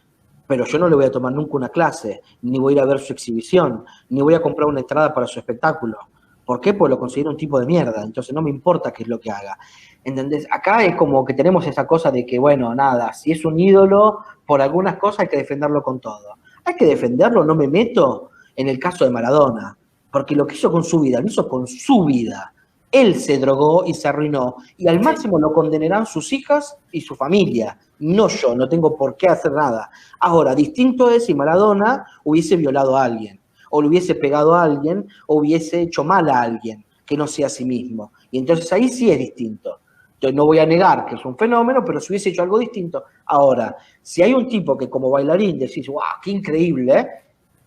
pero yo no le voy a tomar nunca una clase, ni voy a ir a ver su exhibición, ni voy a comprar una entrada para su espectáculo. ¿Por qué? Porque lo considero un tipo de mierda, entonces no me importa qué es lo que haga. ¿Entendés? Acá es como que tenemos esa cosa de que, bueno, nada, si es un ídolo, por algunas cosas hay que defenderlo con todo. Hay que defenderlo, no me meto en el caso de Maradona, porque lo que hizo con su vida, lo hizo con su vida. Él se drogó y se arruinó, y al máximo lo condenarán sus hijas y su familia, no yo, no tengo por qué hacer nada. Ahora, distinto es si Maradona hubiese violado a alguien, o le hubiese pegado a alguien, o hubiese hecho mal a alguien, que no sea a sí mismo. Y entonces ahí sí es distinto. Entonces no voy a negar que es un fenómeno, pero si hubiese hecho algo distinto. Ahora, si hay un tipo que como bailarín decís, ¡wow, qué increíble,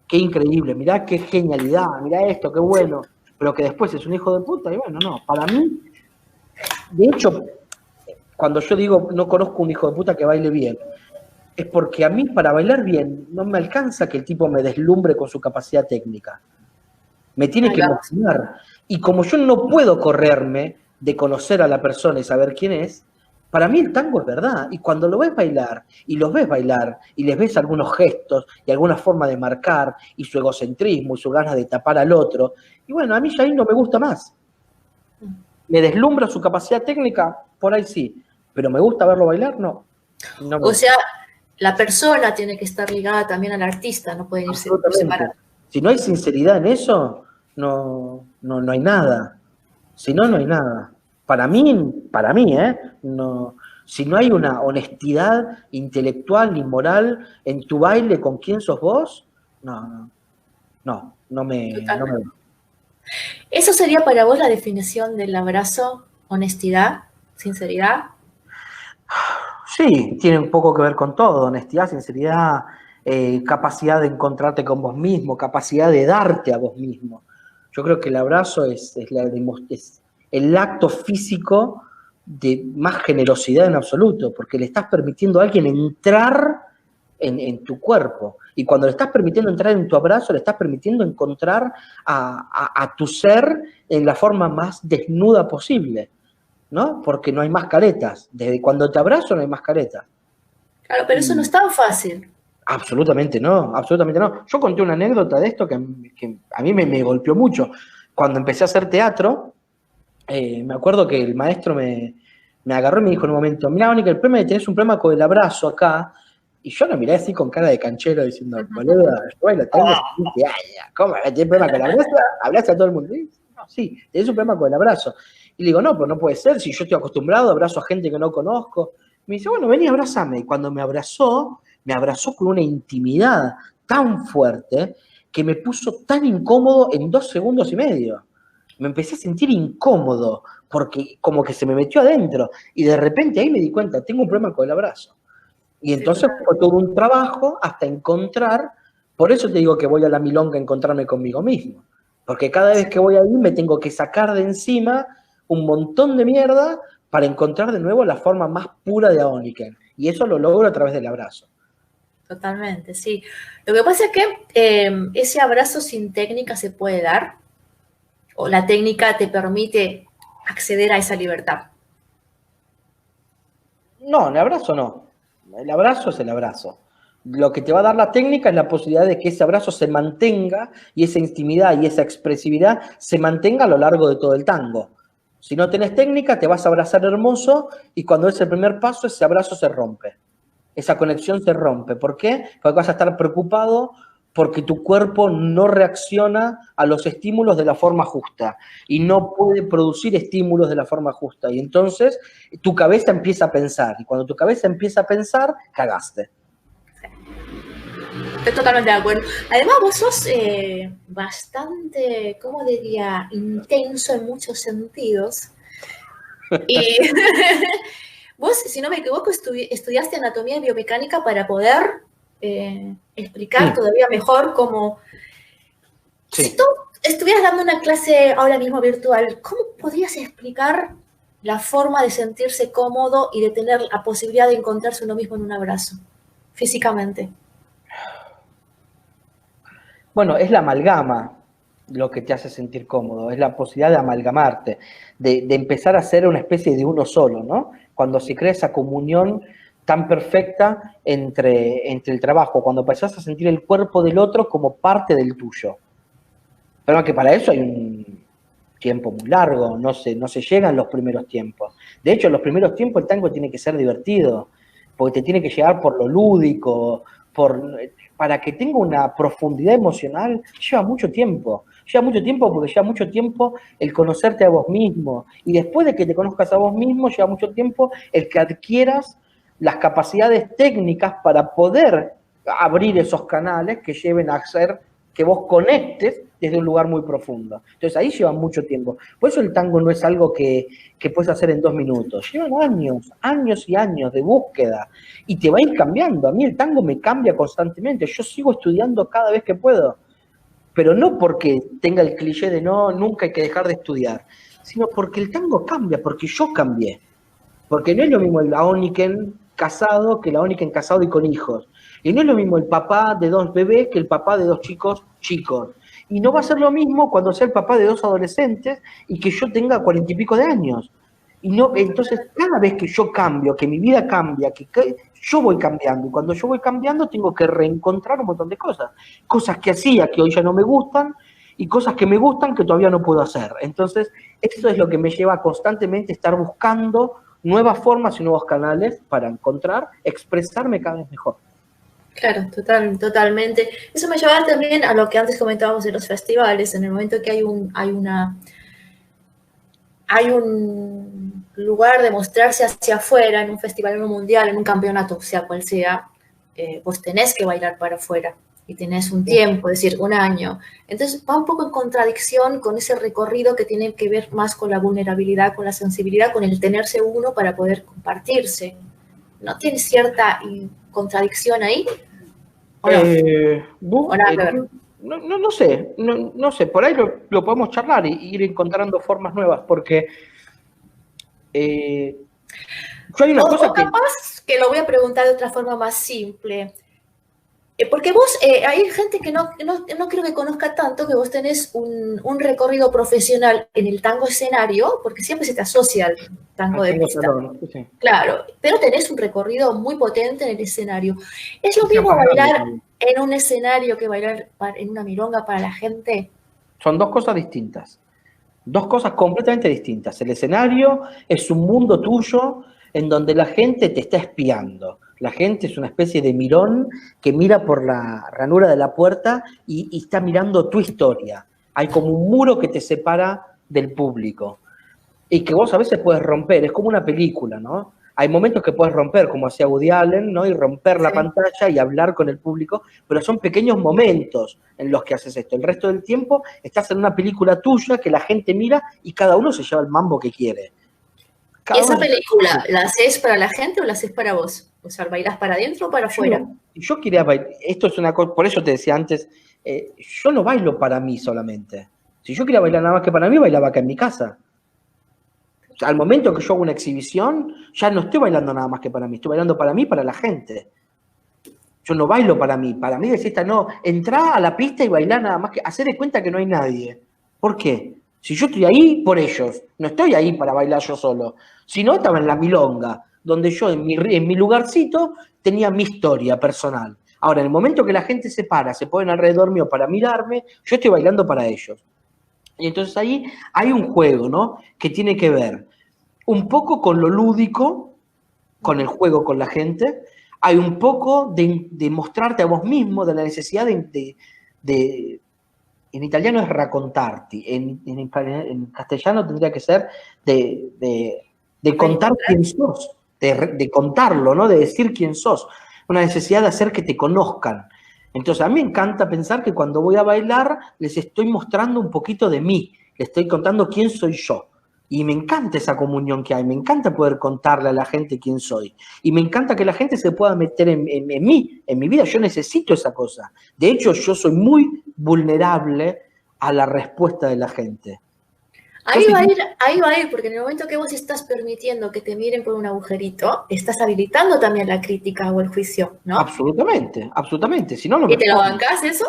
qué increíble, mirá qué genialidad, mirá esto, qué bueno! Pero que después es un hijo de puta, y bueno, no, para mí, de hecho, cuando yo digo no conozco un hijo de puta que baile bien, es porque a mí para bailar bien no me alcanza que el tipo me deslumbre con su capacidad técnica. Me tiene que emocionar. Y como yo no puedo correrme de conocer a la persona y saber quién es, Para mí el tango es verdad, y cuando lo ves bailar, y los ves bailar, y les ves algunos gestos, y alguna forma de marcar, y su egocentrismo, y su ganas de tapar al otro, y bueno, a mí ya ahí no me gusta más. ¿Me deslumbra su capacidad técnica? Por ahí sí, pero ¿me gusta verlo bailar? No. No me O gusta. sea, la persona tiene que estar ligada también al artista, no pueden irse por Absolutamente. separado. Si no hay sinceridad en eso, no hay nada. Si no, no hay nada. Para mí, no, si no hay una honestidad intelectual ni moral en tu baile con quién sos vos, no me. Totalmente. ¿Eso sería para vos la definición del abrazo? Honestidad, sinceridad. Sí, tiene un poco que ver con todo, honestidad, sinceridad, capacidad de encontrarte con vos mismo, capacidad de darte a vos mismo. Yo creo que el abrazo es el acto físico de más generosidad en absoluto, porque le estás permitiendo a alguien entrar en tu cuerpo. Y cuando le estás permitiendo entrar en tu abrazo, le estás permitiendo encontrar a tu ser en la forma más desnuda posible, ¿no? Porque no hay más caretas. Desde cuando te abrazo no hay más caretas. Claro, pero eso no es tan fácil. Absolutamente no, absolutamente no. Yo conté una anécdota de esto que a mí me golpeó mucho. Cuando empecé a hacer teatro, me acuerdo que el maestro me agarró y me dijo en un momento, mira, Mónica, el problema es que tenés un problema con el abrazo acá. Y yo lo miré así con cara de canchero diciendo, boludo, yo bailo tango hace 15 años. ¿Cómo? ¿Tenés problema con el abrazo? ¿Hablaste a todo el mundo? No, sí, tenés un problema con el abrazo. Y le digo, no, pues no puede ser, si yo estoy acostumbrado, abrazo a gente que no conozco. Me dice, bueno, vení, abrázame. Y cuando me abrazó con una intimidad tan fuerte que me puso tan incómodo en 2 segundos y medio. Me empecé a sentir incómodo porque como que se me metió adentro. Y de repente ahí me di cuenta, tengo un problema con el abrazo. Y entonces fue todo un trabajo hasta encontrar, por eso te digo que voy a la milonga a encontrarme conmigo mismo. Porque cada vez que voy ahí me tengo que sacar de encima un montón de mierda para encontrar de nuevo la forma más pura de Aoniken. Y eso lo logro a través del abrazo. Totalmente, sí. Lo que pasa es que ese abrazo sin técnica se puede dar, o la técnica te permite acceder a esa libertad. No, el abrazo no. El abrazo es el abrazo. Lo que te va a dar la técnica es la posibilidad de que ese abrazo se mantenga y esa intimidad y esa expresividad se mantenga a lo largo de todo el tango. Si no tenés técnica, te vas a abrazar hermoso y cuando es el primer paso, ese abrazo se rompe. Esa conexión se rompe. ¿Por qué? Porque vas a estar preocupado porque tu cuerpo no reacciona a los estímulos de la forma justa y no puede producir estímulos de la forma justa. Y entonces tu cabeza empieza a pensar. Y cuando tu cabeza empieza a pensar, cagaste. Estoy totalmente de acuerdo. Además, vos sos bastante, ¿cómo diría? Intenso en muchos sentidos. Y vos, si no me equivoco, estudiaste anatomía y biomecánica para poder explicar todavía mejor cómo... Sí. Si tú estuvieras dando una clase ahora mismo virtual, ¿cómo podrías explicar la forma de sentirse cómodo y de tener la posibilidad de encontrarse uno mismo en un abrazo, físicamente? Bueno, es la amalgama lo que te hace sentir cómodo, es la posibilidad de amalgamarte, de empezar a ser una especie de uno solo, ¿no? Cuando se crea esa comunión tan perfecta entre el trabajo, cuando empezás a sentir el cuerpo del otro como parte del tuyo. Pero que para eso hay un tiempo muy largo, no se llega en los primeros tiempos. De hecho, en los primeros tiempos el tango tiene que ser divertido, porque te tiene que llegar por lo lúdico, para que tenga una profundidad emocional, lleva mucho tiempo. Lleva mucho tiempo porque lleva mucho tiempo el conocerte a vos mismo. Y después de que te conozcas a vos mismo, lleva mucho tiempo el que adquieras las capacidades técnicas para poder abrir esos canales que lleven a hacer que vos conectes desde un lugar muy profundo. Entonces ahí lleva mucho tiempo. Por eso el tango no es algo que puedes hacer en 2 minutos. Llevan años y años de búsqueda. Y te va a ir cambiando. A mí el tango me cambia constantemente. Yo sigo estudiando cada vez que puedo. Pero no porque tenga el cliché de no, nunca hay que dejar de estudiar, sino porque el tango cambia, porque yo cambié. Porque no es lo mismo el Aoniken casado que el Aoniken casado y con hijos. Y no es lo mismo el papá de 2 bebés que el papá de 2 chicos. Y no va a ser lo mismo cuando sea el papá de 2 adolescentes y que yo tenga 40 y pico de años. Y no, entonces, cada vez que yo cambio, que mi vida cambia, yo voy cambiando, y cuando yo voy cambiando tengo que reencontrar un montón de cosas. Cosas que hacía que hoy ya no me gustan, y cosas que me gustan que todavía no puedo hacer. Entonces, eso es lo que me lleva a constantemente estar buscando nuevas formas y nuevos canales para encontrar, expresarme cada vez mejor. Claro, totalmente. Eso me lleva también a lo que antes comentábamos de los festivales, en el momento que hay un lugar de mostrarse hacia afuera, en un festival, en un mundial, en un campeonato, sea cual sea, vos tenés que bailar para afuera y tenés un tiempo, es decir, un año. Entonces va un poco en contradicción con ese recorrido que tiene que ver más con la vulnerabilidad, con la sensibilidad, con el tenerse uno para poder compartirse. ¿No tiene cierta contradicción ahí? ¿O no? No sé, por ahí lo podemos charlar y ir encontrando formas nuevas, porque yo hay una cosa capaz que lo voy a preguntar de otra forma más simple. Porque vos, hay gente que no creo que conozca tanto que vos tenés un recorrido profesional en el tango escenario, porque siempre se te asocia al tango de pista. Sí. Claro, pero tenés un recorrido muy potente en el escenario. ¿Es lo mismo bailar en un escenario que bailar en una milonga para la gente? Son dos cosas distintas. Dos cosas completamente distintas. El escenario es un mundo tuyo en donde la gente te está espiando. La gente es una especie de mirón que mira por la ranura de la puerta y está mirando tu historia. Hay como un muro que te separa del público y que vos a veces puedes romper. Es como una película, ¿no? Hay momentos que puedes romper, como hacía Woody Allen, ¿no? Y romper la pantalla y hablar con el público, pero son pequeños momentos en los que haces esto. El resto del tiempo estás en una película tuya que la gente mira y cada uno se lleva el mambo que quiere. ¿Y esa película la haces para la gente o la haces para vos? O sea, ¿bailás para adentro o para afuera? Yo quería bailar, esto es una cosa, por eso te decía antes, yo no bailo para mí solamente. Si yo quería bailar nada más que para mí, bailaba acá en mi casa. O sea, al momento que yo hago una exhibición, ya no estoy bailando nada más que para mí, estoy bailando para mí, para la gente. Yo no bailo para mí decís, no, entrá a la pista y bailá nada más que, hacer de cuenta que no hay nadie. ¿Por qué? Si yo estoy ahí, por ellos, no estoy ahí para bailar yo solo. Si no, estaba en la milonga, donde yo en mi lugarcito tenía mi historia personal. Ahora, en el momento que la gente se para, se ponen alrededor mío para mirarme, yo estoy bailando para ellos. Y entonces ahí hay un juego, ¿no? Que tiene que ver un poco con lo lúdico, con el juego con la gente. Hay un poco de mostrarte a vos mismo, de la necesidad de en italiano es raccontarti, en castellano tendría que ser de contar quién sos, de contarlo, ¿no? De decir quién sos. Una necesidad de hacer que te conozcan. Entonces, a mí me encanta pensar que cuando voy a bailar les estoy mostrando un poquito de mí, les estoy contando quién soy yo. Y me encanta esa comunión que hay, me encanta poder contarle a la gente quién soy. Y me encanta que la gente se pueda meter en mí, en mi vida. Yo necesito esa cosa. De hecho, yo soy muy vulnerable a la respuesta de la gente. Ahí va a ir, porque en el momento que vos estás permitiendo que te miren por un agujerito, estás habilitando también la crítica o el juicio, ¿no? Absolutamente, absolutamente. Si no, no ¿Y te lo bancás eso?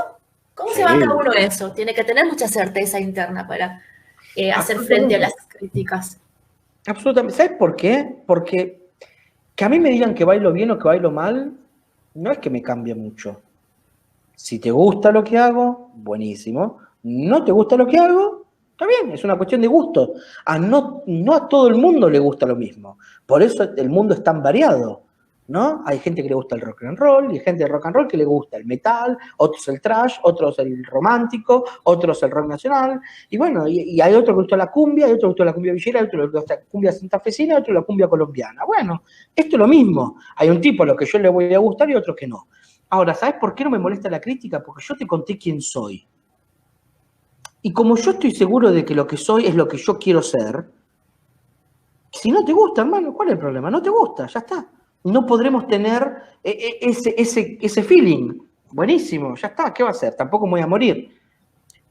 ¿Cómo se banca uno eso? Tiene que tener mucha certeza interna para hacer frente a las críticas. Absolutamente. ¿Sabes por qué? Porque que a mí me digan que bailo bien o que bailo mal, no es que me cambie mucho. Si te gusta lo que hago, buenísimo. No te gusta lo que hago, está bien, es una cuestión de gusto. No a todo el mundo le gusta lo mismo. Por eso el mundo es tan variado, ¿no? Hay gente que le gusta el rock and roll, y hay gente de rock and roll que le gusta el metal, otros el trash, otros el romántico, otros el rock nacional. Y bueno, y hay otro que le gusta la cumbia, hay otro que le gusta la cumbia villera, hay otro que le gusta la cumbia santafesina, y otro la cumbia colombiana. Bueno, esto es lo mismo. Hay un tipo a lo que yo le voy a gustar y otro que no. Ahora, ¿sabes por qué no me molesta la crítica? Porque yo te conté quién soy. Y como yo estoy seguro de que lo que soy es lo que yo quiero ser, si no te gusta, hermano, ¿cuál es el problema? No te gusta, ya está. No podremos tener ese feeling. Buenísimo, ya está, ¿qué va a hacer? Tampoco me voy a morir.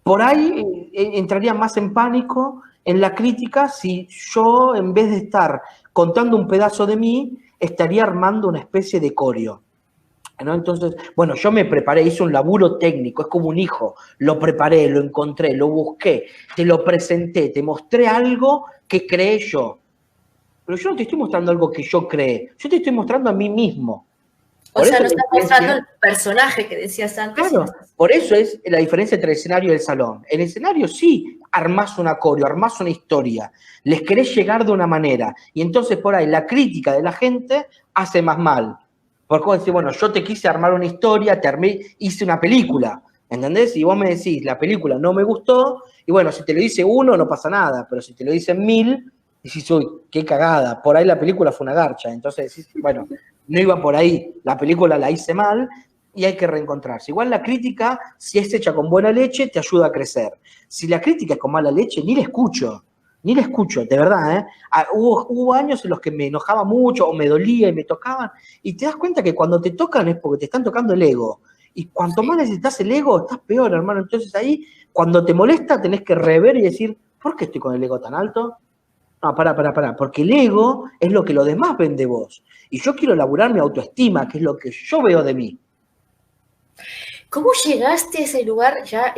Por ahí entraría más en pánico en la crítica si yo, en vez de estar contando un pedazo de mí, estaría armando una especie de coreo, ¿no? Entonces, bueno, yo me preparé, hice un laburo técnico, es como un hijo, lo preparé, lo encontré, lo busqué, te lo presenté, te mostré algo que creé yo. pero yo no te estoy mostrando algo que yo creé, yo te estoy mostrando a mí mismo. O sea, no estás mostrando el personaje que decías antes. Claro, por eso es la diferencia entre el escenario y el salón. El escenario sí armás un acorio, armás una historia, les querés llegar de una manera, y entonces por ahí la crítica de la gente hace más mal. Porque vos decís, bueno, yo te quise armar una historia, hice una película, ¿entendés? Y vos me decís, la película no me gustó, y bueno, si te lo dice uno no pasa nada, pero si te lo dicen 1000, decís, uy, qué cagada, por ahí la película fue una garcha. Entonces decís, bueno, no iba por ahí, la película la hice mal, y hay que reencontrarse. Igual la crítica, si es hecha con buena leche, te ayuda a crecer. Si la crítica es con mala leche, ni la escucho, de verdad, ¿eh? Hubo años en los que me enojaba mucho, o me dolía y me tocaban, y te das cuenta que cuando te tocan es porque te están tocando el ego. Y cuanto más necesitas el ego, estás peor, hermano. Entonces ahí, cuando te molesta, tenés que rever y decir, ¿por qué estoy con el ego tan alto? No, pará, porque el ego es lo que los demás ven de vos. Y yo quiero elaborar mi autoestima, que es lo que yo veo de mí. ¿Cómo llegaste a ese lugar, ya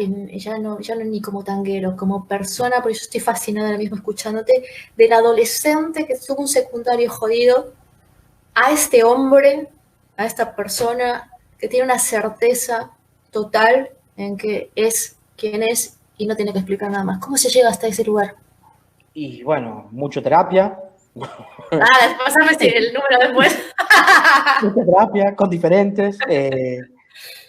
no ni como tanguero, como persona, porque yo estoy fascinada ahora mismo escuchándote, del adolescente que tuvo un secundario jodido, a este hombre, a esta persona que tiene una certeza total en que es quien es y no tiene que explicar nada más? ¿Cómo se llega hasta ese lugar? Y bueno, mucha terapia. Pásame el número después. Mucha terapia con diferentes.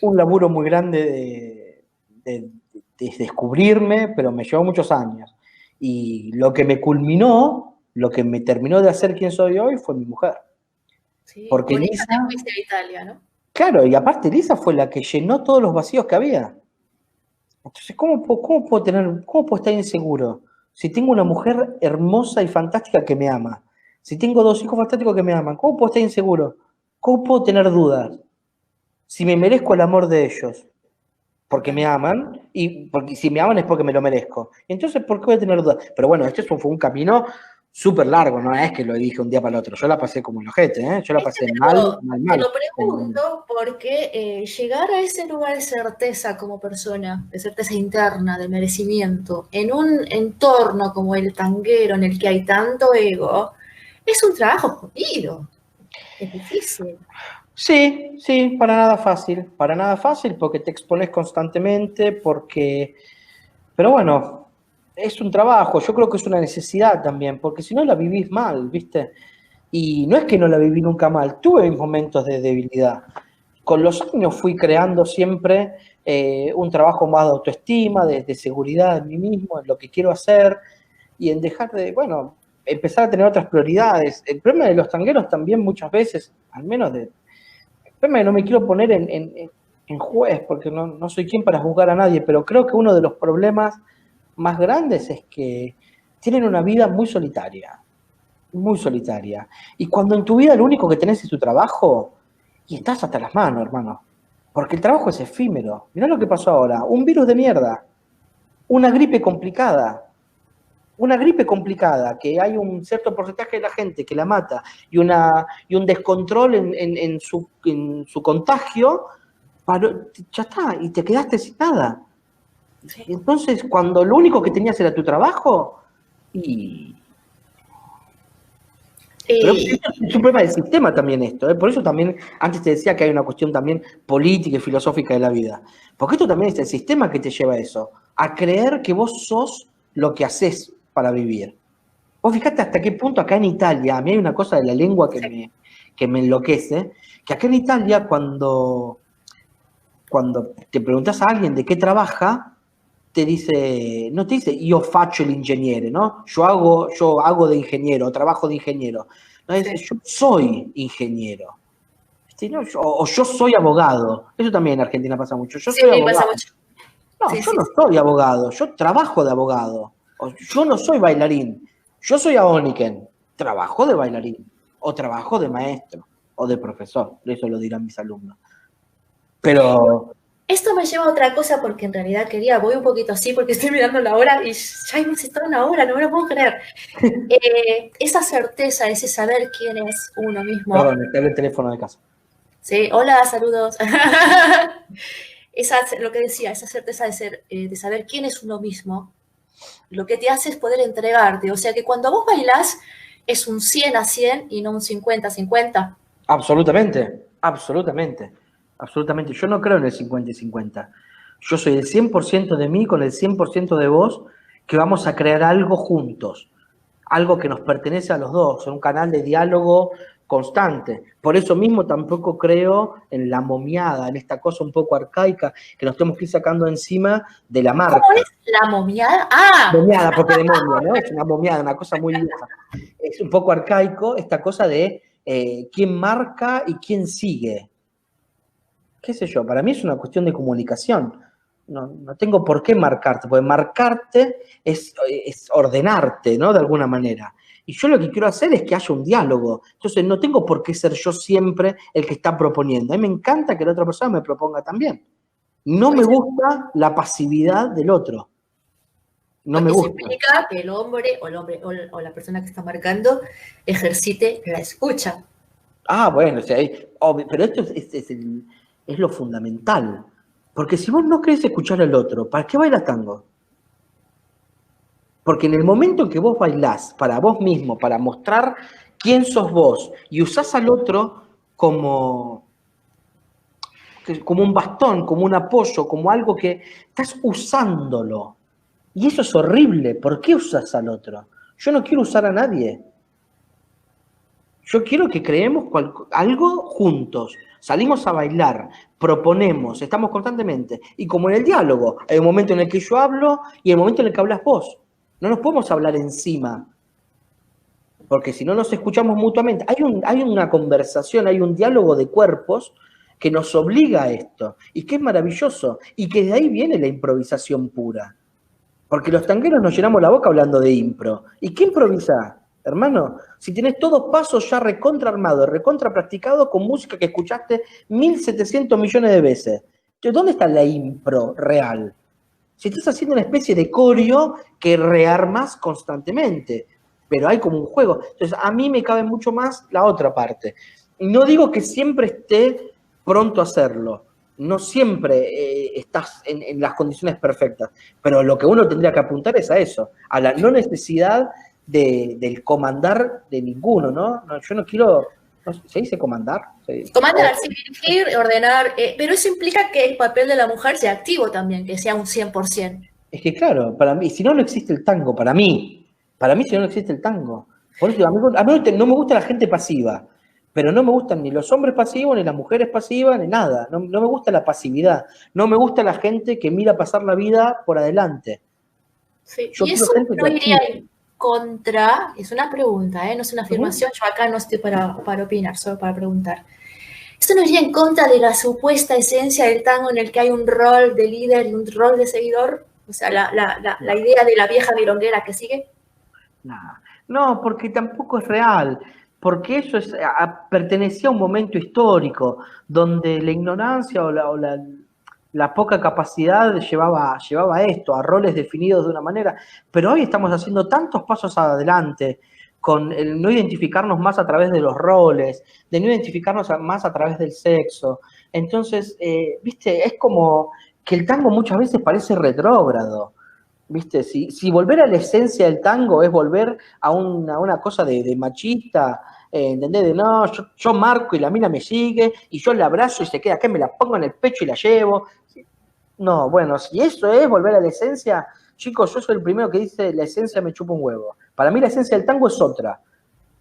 Un laburo muy grande de descubrirme, pero me llevó muchos años. Y lo que me culminó, lo que me terminó de hacer quien soy hoy fue mi mujer. Sí, porque por Lisa, te fuiste a Italia, ¿no? claro, y aparte Lisa fue la que llenó todos los vacíos que había. Entonces, ¿cómo puedo estar inseguro? Si tengo una mujer hermosa y fantástica que me ama, si tengo 2 hijos fantásticos que me aman, ¿cómo puedo estar inseguro? ¿Cómo puedo tener dudas? Si me merezco el amor de ellos, porque me aman, y porque si me aman es porque me lo merezco. Entonces, ¿por qué voy a tener dudas? Pero bueno, fue un camino súper largo, no es que lo dije un día para el otro. Yo la pasé como el ojete, ¿eh? Yo la pasé mal. Te lo pregunto porque llegar a ese lugar de certeza como persona, de certeza interna, de merecimiento, en un entorno como el tanguero en el que hay tanto ego, es un trabajo jodido. Es difícil. Sí, para nada fácil porque te expones constantemente, pero bueno, es un trabajo, yo creo que es una necesidad también, porque si no la vivís mal, ¿viste? Y no es que no la viví nunca mal, tuve momentos de debilidad. Con los años fui creando siempre un trabajo más de autoestima, de seguridad en mí mismo, en lo que quiero hacer y en dejar bueno, empezar a tener otras prioridades. El problema de los tangueros también muchas veces, al menos no me quiero poner en juez, porque no soy quien para juzgar a nadie, pero creo que uno de los problemas más grandes es que tienen una vida muy solitaria. Y cuando en tu vida lo único que tenés es tu trabajo, y estás hasta las manos, hermano. Porque el trabajo es efímero. Mirá lo que pasó ahora. Un virus de mierda. Una gripe complicada, que hay un cierto porcentaje de la gente que la mata y un descontrol en su contagio, ya está, y te quedaste sin nada. Entonces, cuando lo único que tenías era tu trabajo, Pero es un problema del sistema también esto, ¿eh? Por eso también, antes te decía que hay una cuestión también política y filosófica de la vida. Porque esto también es el sistema que te lleva a eso, a creer que vos sos lo que haces para vivir. Vos fijate hasta qué punto acá en Italia, a mí hay una cosa de la lengua que me enloquece, que acá en Italia cuando te preguntas a alguien de qué trabaja, no te dice io faccio l'ingegnere, ¿no? Yo hago de ingeniero, trabajo de ingeniero. No, dice yo soy ingeniero. O yo soy abogado. Eso también en Argentina pasa mucho. Yo soy abogado. Pasa mucho. No, yo no soy abogado, yo trabajo de abogado. Yo no soy bailarín. Yo soy Aoniken, trabajo de bailarín, o trabajo de maestro, o de profesor. Eso lo dirán mis alumnos. Pero esto me lleva a otra cosa porque en realidad voy un poquito así porque estoy mirando la hora y ya hemos estado una hora, no me lo puedo creer. Esa certeza, ese saber quién es uno mismo. Perdón, está el teléfono de casa. Sí, hola, saludos. Lo que decía, esa certeza de saber quién es uno mismo, lo que te hace es poder entregarte. O sea que cuando vos bailás es un 100-100 y no un 50-50. Absolutamente, absolutamente, absolutamente. Yo no creo en el 50 y 50. Yo soy el 100% de mí con el 100% de vos, que vamos a crear algo juntos, algo que nos pertenece a los dos, un canal de diálogo constante. Por eso mismo tampoco creo en la momiada, en esta cosa un poco arcaica que nos tenemos que ir sacando encima de la marca. ¿Cómo es la momiada? ¡Ah! Momiada, porque de momia, ¿no? Es una momiada, una cosa muy vieja. Es un poco arcaico esta cosa de quién marca y quién sigue. Qué sé yo, para mí es una cuestión de comunicación. No tengo por qué marcarte, porque marcarte es ordenarte, ¿no? De alguna manera. Y yo lo que quiero hacer es que haya un diálogo. Entonces no tengo por qué ser yo siempre el que está proponiendo. A mí me encanta que la otra persona me proponga también. No me gusta la pasividad del otro. No me gusta. Eso implica que el hombre o la persona que está marcando ejercite la escucha. Ah, bueno, o sea, pero esto es lo fundamental. Porque si vos no querés escuchar al otro, ¿para qué bailas tango? Porque en el momento en que vos bailás para vos mismo, para mostrar quién sos vos, y usás al otro como un bastón, como un apoyo, como algo que estás usándolo. Y eso es horrible. ¿Por qué usás al otro? Yo no quiero usar a nadie. Yo quiero que creemos algo juntos. Salimos a bailar, proponemos, estamos constantemente. Y como en el diálogo, hay un momento en el que yo hablo y el momento en el que hablas vos. No nos podemos hablar encima, porque si no nos escuchamos mutuamente. Hay una conversación, hay un diálogo de cuerpos que nos obliga a esto, y que es maravilloso, y que de ahí viene la improvisación pura. Porque los tangueros nos llenamos la boca hablando de impro. ¿Y qué improvisa, hermano? Si tenés todos pasos ya recontra armados, recontra practicados con música que escuchaste 1.700 millones de veces. Entonces, ¿dónde está la impro real? Si estás haciendo una especie de coreo que rearmas constantemente, pero hay como un juego. Entonces, a mí me cabe mucho más la otra parte. No digo que siempre esté pronto a hacerlo. No siempre estás en las condiciones perfectas, pero lo que uno tendría que apuntar es a eso, a la no necesidad del comandar de ninguno, ¿no? Yo no quiero, ¿se dice comandar? Comandar, sí, dirigir, ordenar, pero eso implica que el papel de la mujer sea activo también, que sea un 100%. Es que claro, para mí, si no, no existe el tango, para mí si no, no existe el tango. Por eso, a mí no me gusta la gente pasiva. Pero no me gustan ni los hombres pasivos, ni las mujeres pasivas, ni nada. No me gusta la pasividad. No me gusta la gente que mira pasar la vida por adelante. Sí. Y eso no iría en contra, es una pregunta, no es una afirmación, yo acá no estoy para opinar, solo para preguntar. ¿Eso no iría en contra de la supuesta esencia del tango en el que hay un rol de líder y un rol de seguidor? O sea, la idea de la vieja milonguera que sigue. No, porque tampoco es real. Porque eso pertenecía a un momento histórico donde la ignorancia o la poca capacidad llevaba a esto, a roles definidos de una manera. Pero hoy estamos haciendo tantos pasos adelante con el no identificarnos más a través de los roles, de no identificarnos más a través del sexo. Entonces, viste, es como que el tango muchas veces parece retrógrado. ¿Viste? Si volver a la esencia del tango es volver a una cosa de machista, ¿entendés? De no, yo marco y la mina me sigue, y yo la abrazo y se queda acá, me la pongo en el pecho y la llevo. No, bueno, si eso es volver a la esencia, chicos, yo soy el primero que dice la esencia me chupa un huevo. Para mí la esencia del tango es otra.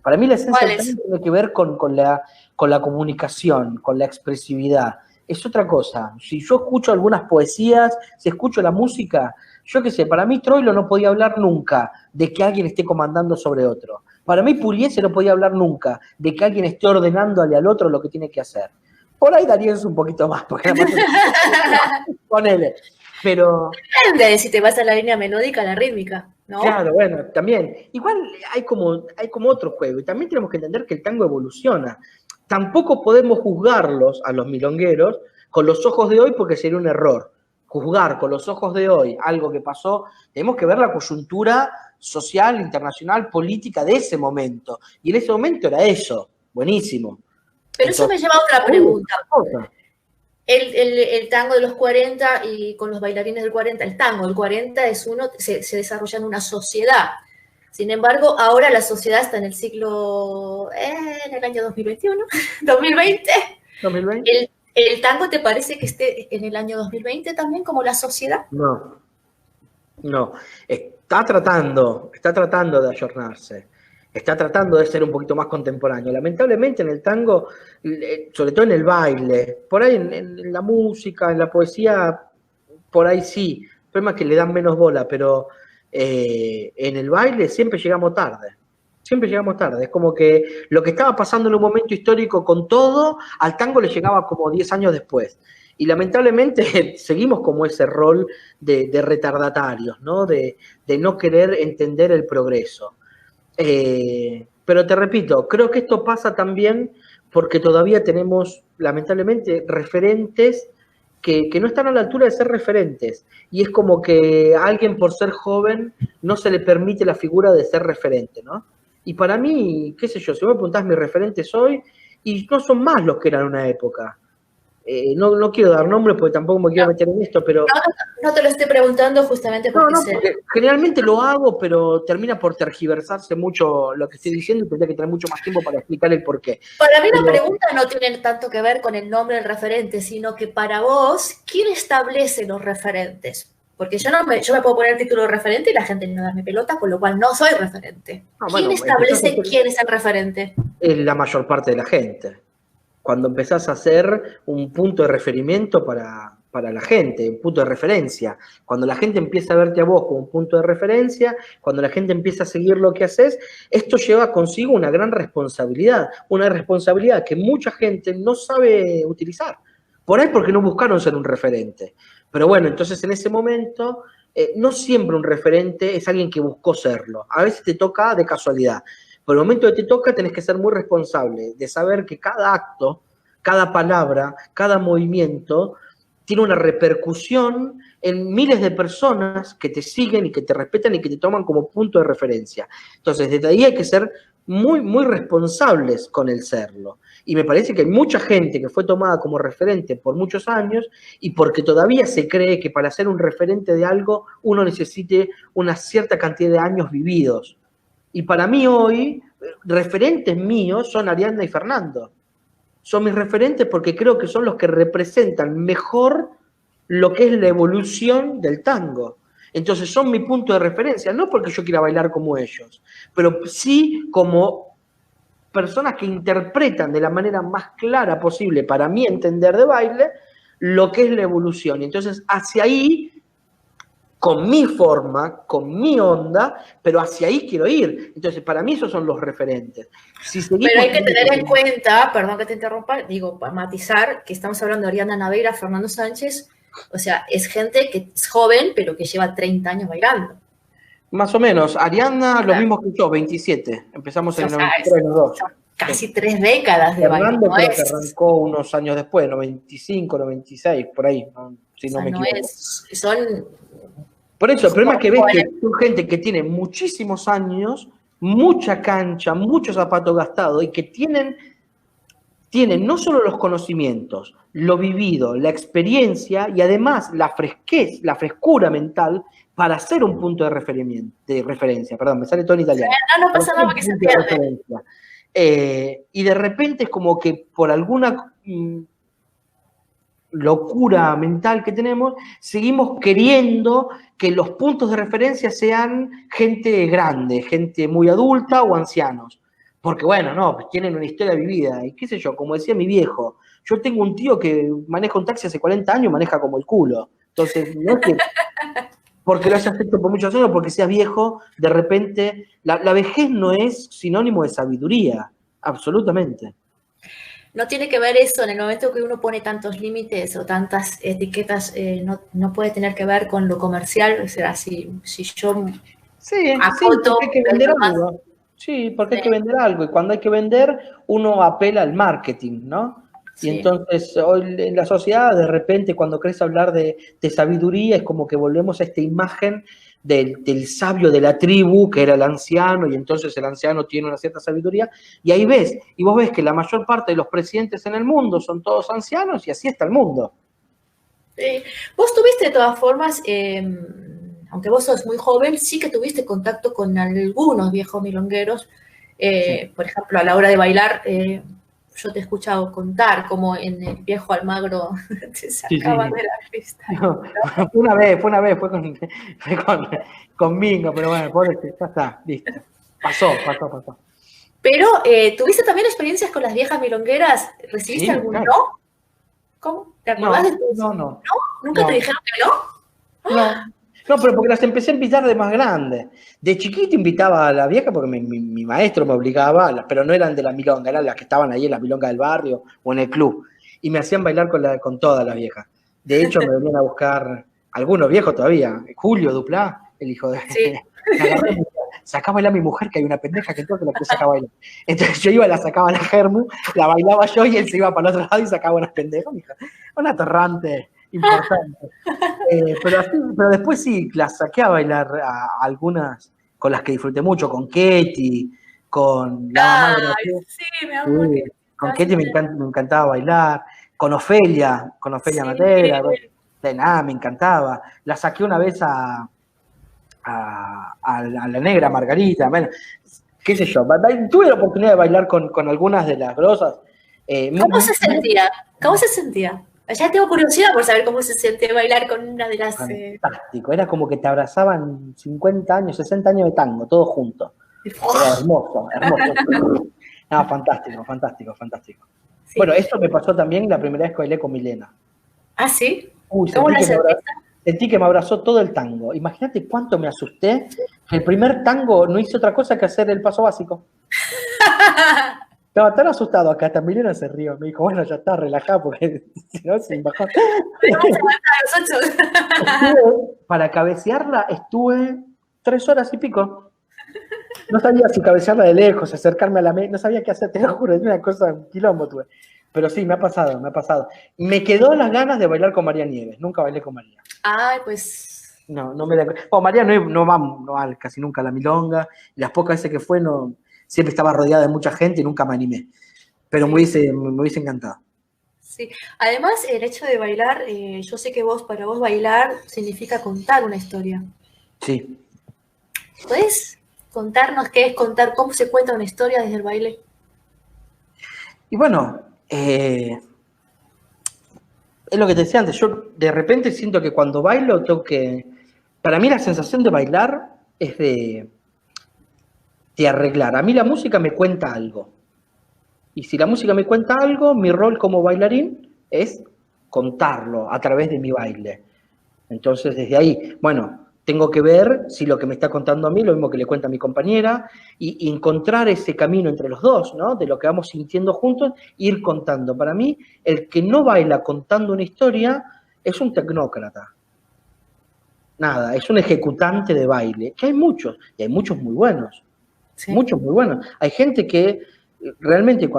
Para mí la esencia del tango tiene que ver con la comunicación, con la expresividad. Es otra cosa. Si yo escucho algunas poesías, si escucho la música, yo qué sé, para mí Troilo no podía hablar nunca de que alguien esté comandando sobre otro. Para mí Pugliese no podía hablar nunca de que alguien esté ordenándole al otro lo que tiene que hacer. Por ahí Darío es un poquito más, porque además ponele. Pero depende de si te vas a la línea melódica, a la rítmica, ¿no? Claro, bueno, también. Igual hay como otro juego, y también tenemos que entender que el tango evoluciona. Tampoco podemos juzgarlos a los milongueros con los ojos de hoy porque sería un error. Juzgar con los ojos de hoy algo que pasó, tenemos que ver la coyuntura social, internacional, política de ese momento. Y en ese momento era eso, buenísimo. Pero entonces, eso me lleva a otra pregunta. El tango de los 40 y con los bailarines del 40, el tango del 40 es se desarrolla en una sociedad. Sin embargo, ahora la sociedad está en el siglo, en el año 2021, 2020. 2020. ¿El tango te parece que esté en el año 2020 también como la sociedad? No, no. Está tratando de ayornarse. Está tratando de ser un poquito más contemporáneo. Lamentablemente en el tango, sobre todo en el baile, por ahí en la música, en la poesía, por ahí sí. El problema es que le dan menos bola, pero en el baile siempre llegamos tarde. Siempre llegamos tarde. Es como que lo que estaba pasando en un momento histórico con todo, al tango le llegaba como 10 años después. Y lamentablemente seguimos como ese rol de retardatarios, ¿no? De no querer entender el progreso. Pero te repito, creo que esto pasa también porque todavía tenemos, lamentablemente, referentes que no están a la altura de ser referentes. Y es como que a alguien por ser joven no se le permite la figura de ser referente, ¿no? Y para mí, qué sé yo, si vos me preguntás mis referentes hoy, y no son más los que eran en una época. No quiero dar nombres porque tampoco me quiero meter en esto, pero... No te lo estoy preguntando justamente porque... porque generalmente lo hago, pero termina por tergiversarse mucho lo que estoy diciendo y tendría que tener mucho más tiempo para explicar el porqué. Para mí la pregunta no tiene tanto que ver con el nombre del referente, sino que para vos, ¿quién establece los referentes? Porque yo me puedo poner el título de referente y la gente no da mi pelota, con lo cual no soy referente. ¿Quién establece quién es el referente? Es la mayor parte de la gente. Cuando empezás a hacer un punto de referimiento para la gente, un punto de referencia. Cuando la gente empieza a verte a vos como un punto de referencia, cuando la gente empieza a seguir lo que haces, esto lleva consigo una gran responsabilidad que mucha gente no sabe utilizar. Por ahí porque no buscaron ser un referente. Pero bueno, entonces en ese momento, no siempre un referente es alguien que buscó serlo. A veces te toca de casualidad. Por el momento que te toca tenés que ser muy responsable de saber que cada acto, cada palabra, cada movimiento tiene una repercusión en miles de personas que te siguen y que te respetan y que te toman como punto de referencia. Entonces, desde ahí hay que ser muy, muy responsables con el serlo. Y me parece que hay mucha gente que fue tomada como referente por muchos años y porque todavía se cree que para ser un referente de algo uno necesite una cierta cantidad de años vividos. Y para mí hoy, referentes míos son Ariadna y Fernando. Son mis referentes porque creo que son los que representan mejor lo que es la evolución del tango. Entonces son mi punto de referencia, no porque yo quiera bailar como ellos, pero sí como personas que interpretan de la manera más clara posible, para mí entender de baile, lo que es la evolución. Y entonces hacia ahí, con mi forma, con mi onda, pero hacia ahí quiero ir. Entonces, para mí esos son los referentes. Pero hay que tener en cuenta, perdón que te interrumpa, digo, para matizar, que estamos hablando de Ariadna Naveira, Fernando Sánchez, o sea, es gente que es joven, pero que lleva 30 años bailando. Más o menos. Ariadna, lo mismo que yo, 27. Empezamos en el 93 los dos. Casi 3 décadas de Fernando baile. Creo que arrancó unos años después, 95, 96, por ahí, si no me equivoco. Son... Por eso, el problema es que ves que son gente que tiene muchísimos años, mucha cancha, mucho zapato gastado y que tienen no solo los conocimientos, lo vivido, la experiencia y además la frescura mental para hacer un punto de referencia. Perdón, me sale todo en italiano. No pasa nada porque se entiende. Y de repente es como que por alguna locura mental que tenemos, seguimos queriendo que los puntos de referencia sean gente grande, gente muy adulta o ancianos. Porque bueno, no, pues tienen una historia vivida. Y qué sé yo, como decía mi viejo, yo tengo un tío que maneja un taxi hace 40 años, maneja como el culo. Entonces, no es que porque lo hayas hecho por muchos años, porque seas viejo, de repente, la vejez no es sinónimo de sabiduría, absolutamente. No tiene que ver eso, en el momento que uno pone tantos límites o tantas etiquetas, no puede tener que ver con lo comercial, o sea, si yo acoto... Sí, porque hay que vender algo. Sí, porque hay que vender algo, y cuando hay que vender, uno apela al marketing, ¿no? Sí. Y entonces, hoy en la sociedad, de repente, cuando querés hablar de sabiduría, es como que volvemos a esta imagen del sabio de la tribu, que era el anciano, y entonces el anciano tiene una cierta sabiduría, y ahí vos ves que la mayor parte de los presidentes en el mundo son todos ancianos, y así está el mundo. Vos tuviste de todas formas, aunque vos sos muy joven, sí que tuviste contacto con algunos viejos milongueros. Por ejemplo, a la hora de bailar, yo te he escuchado contar cómo en el viejo Almagro te sacaban de la pista. No, fue una vez, con Mingo, pero bueno, pobrecito, ya está, listo. Pasó. Pero, ¿tuviste también experiencias con las viejas milongueras? ¿Recibiste Sí, algún claro. no? ¿Cómo? ¿Te acordás de tus? No. ¿Nunca No. te dijeron que no? No, pero porque las empecé a invitar de más grande. De chiquito invitaba a la vieja porque mi maestro me obligaba, pero no eran de la milonga, eran las que estaban ahí en la milonga del barrio o en el club. Y me hacían bailar con todas las viejas. De hecho, me venían a buscar algunos viejos todavía. Julio Duplá, el hijo de... Sí. Me agarró y me decía, sacá a bailar a mi mujer, que hay una pendeja que entonces la quiere sacar a bailar. Entonces yo iba, la sacaba a la Germu, la bailaba yo y él se iba para el otro lado y sacaba unas pendejas. Una atorrante importante. Pero después sí, las saqué a bailar a algunas con las que disfruté mucho, con Ketty, con la mamá de la Sí, mi amor. sí, con Ketty me encantaba bailar, con Ofelia Sí, Matera, de nada, me encantaba. La saqué una vez a la negra Margarita, bueno, qué sé yo, tuve la oportunidad de bailar con algunas de las grosas. ¿Cómo se sentía? ¿Cómo se sentía? Ya tengo curiosidad por saber cómo se siente bailar con una de las... Fantástico, era como que te abrazaban 50 años, 60 años de tango, todos juntos. Era hermoso. No, fantástico. Sí. Bueno, eso me pasó también la primera vez que bailé con Milena. ¿Ah, sí? ¿Cómo la sentiste? Sentí que me abrazó todo el tango. Imagínate cuánto me asusté. El primer tango no hice otra cosa que hacer el paso básico. Estaba tan asustado acá, hasta Milena se rió. Me dijo, bueno, ya está, relajado, porque si no, sin bajar. Para cabecearla estuve 3 horas y pico. No sabía si cabecearla de lejos, acercarme a la mesa, no sabía qué hacer, te lo juro, es una cosa, un quilombo tuve. Pero sí, me ha pasado. Me quedó las ganas de bailar con María Nieves, nunca bailé con María. Ay, pues... No me da... María no va casi nunca a la milonga, y las pocas veces que fue, siempre estaba rodeada de mucha gente y nunca me animé. Pero sí. me hubiese encantado. Sí, además el hecho de bailar, yo sé que para vos bailar significa contar una historia. Sí. ¿Puedes contarnos qué es contar, cómo se cuenta una historia desde el baile? Y bueno, es lo que te decía antes, yo de repente siento que cuando bailo para mí la sensación de bailar es de arreglar. A mí la música me cuenta algo. Y si la música me cuenta algo, mi rol como bailarín es contarlo a través de mi baile. Entonces, desde ahí, bueno, tengo que ver si lo que me está contando a mí, lo mismo que le cuenta a mi compañera, y encontrar ese camino entre los dos, ¿no? De lo que vamos sintiendo juntos, ir contando. Para mí, el que no baila contando una historia es un tecnócrata. Nada, es un ejecutante de baile, que hay muchos, y hay muchos muy buenos. Sí. Muchos muy buenos. Hay gente que realmente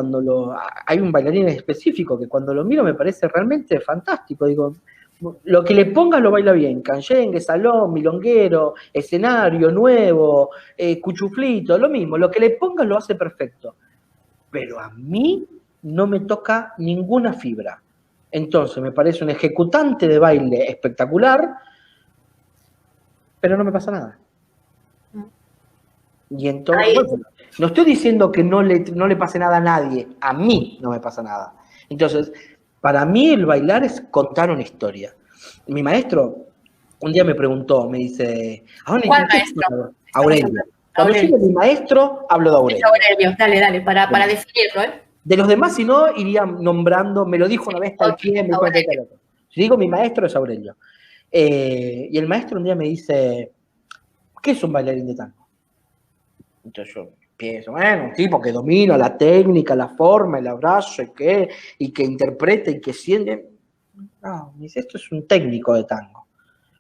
hay un bailarín específico que cuando lo miro me parece realmente fantástico. Digo, lo que le pongas lo baila bien. Canyengue, salón, milonguero, escenario nuevo, cuchuflito, lo mismo. Lo que le pongas lo hace perfecto. Pero a mí no me toca ninguna fibra. Entonces me parece un ejecutante de baile espectacular, pero no me pasa nada. Y entonces, bueno, no estoy diciendo que no le pase nada a nadie, a mí no me pasa nada. Entonces, para mí el bailar es contar una historia. Mi maestro un día me preguntó, me dice, ¿cuál maestro? Aurelio. Cuando digo mi maestro, hablo de Aurelio. Aurelio, dale, para definirlo, ¿eh? De los demás, si no, iría nombrando, me lo dijo una vez tal quien, me dijo tal otro. Si digo mi maestro es Aurelio. Y el maestro un día me dice, ¿qué es un bailarín de tango? Entonces yo pienso, bueno, un tipo que domina la técnica, la forma, el abrazo, y que interpreta y que siente. No, me dice, esto es un técnico de tango.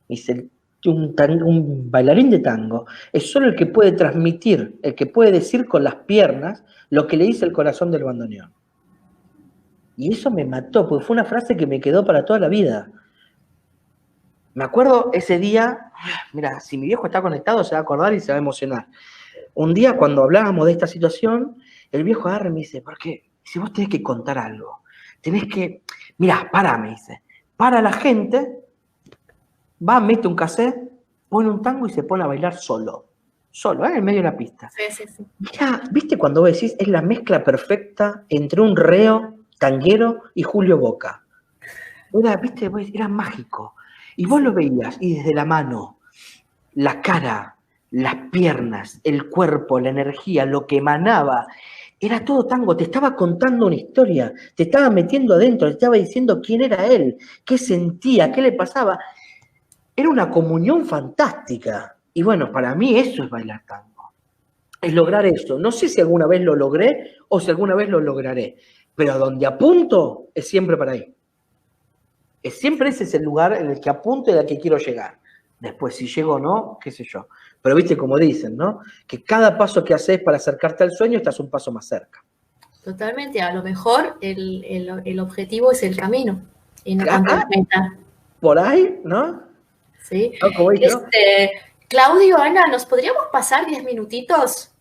Me dice, un bailarín de tango es solo el que puede transmitir, el que puede decir con las piernas lo que le dice el corazón del bandoneón. Y eso me mató, porque fue una frase que me quedó para toda la vida. Me acuerdo ese día, mira, si mi viejo está conectado se va a acordar y se va a emocionar. Un día cuando hablábamos de esta situación, el viejo agarra y me dice, ¿por qué? Si vos tenés que contar algo, tenés que, mirá, me dice, para la gente, va, mete un cassette, pone un tango y se pone a bailar solo, en medio de la pista. Sí. Mirá, ¿viste cuando vos decís, es la mezcla perfecta entre un reo, tanguero y Julio Boca? ¿Viste? Era mágico. Y vos lo veías, y desde la mano, la cara, las piernas, el cuerpo, la energía, lo que emanaba, era todo tango, te estaba contando una historia, te estaba metiendo adentro, te estaba diciendo quién era él, qué sentía, qué le pasaba. Era una comunión fantástica. Y bueno, para mí eso es bailar tango. Es lograr eso. No sé si alguna vez lo logré o si alguna vez lo lograré, pero a donde apunto es siempre para ahí. Siempre ese es el lugar en el que apunto y al que quiero llegar. Después, si llego o no, qué sé yo. Pero viste como dicen, ¿no? Que cada paso que haces para acercarte al sueño estás un paso más cerca. Totalmente. A lo mejor el objetivo es el camino y no tanto la meta. Por ahí, ¿no? Sí. ¿No? Como dije, ¿no? Claudio, Ana, ¿nos podríamos pasar 10 minutitos?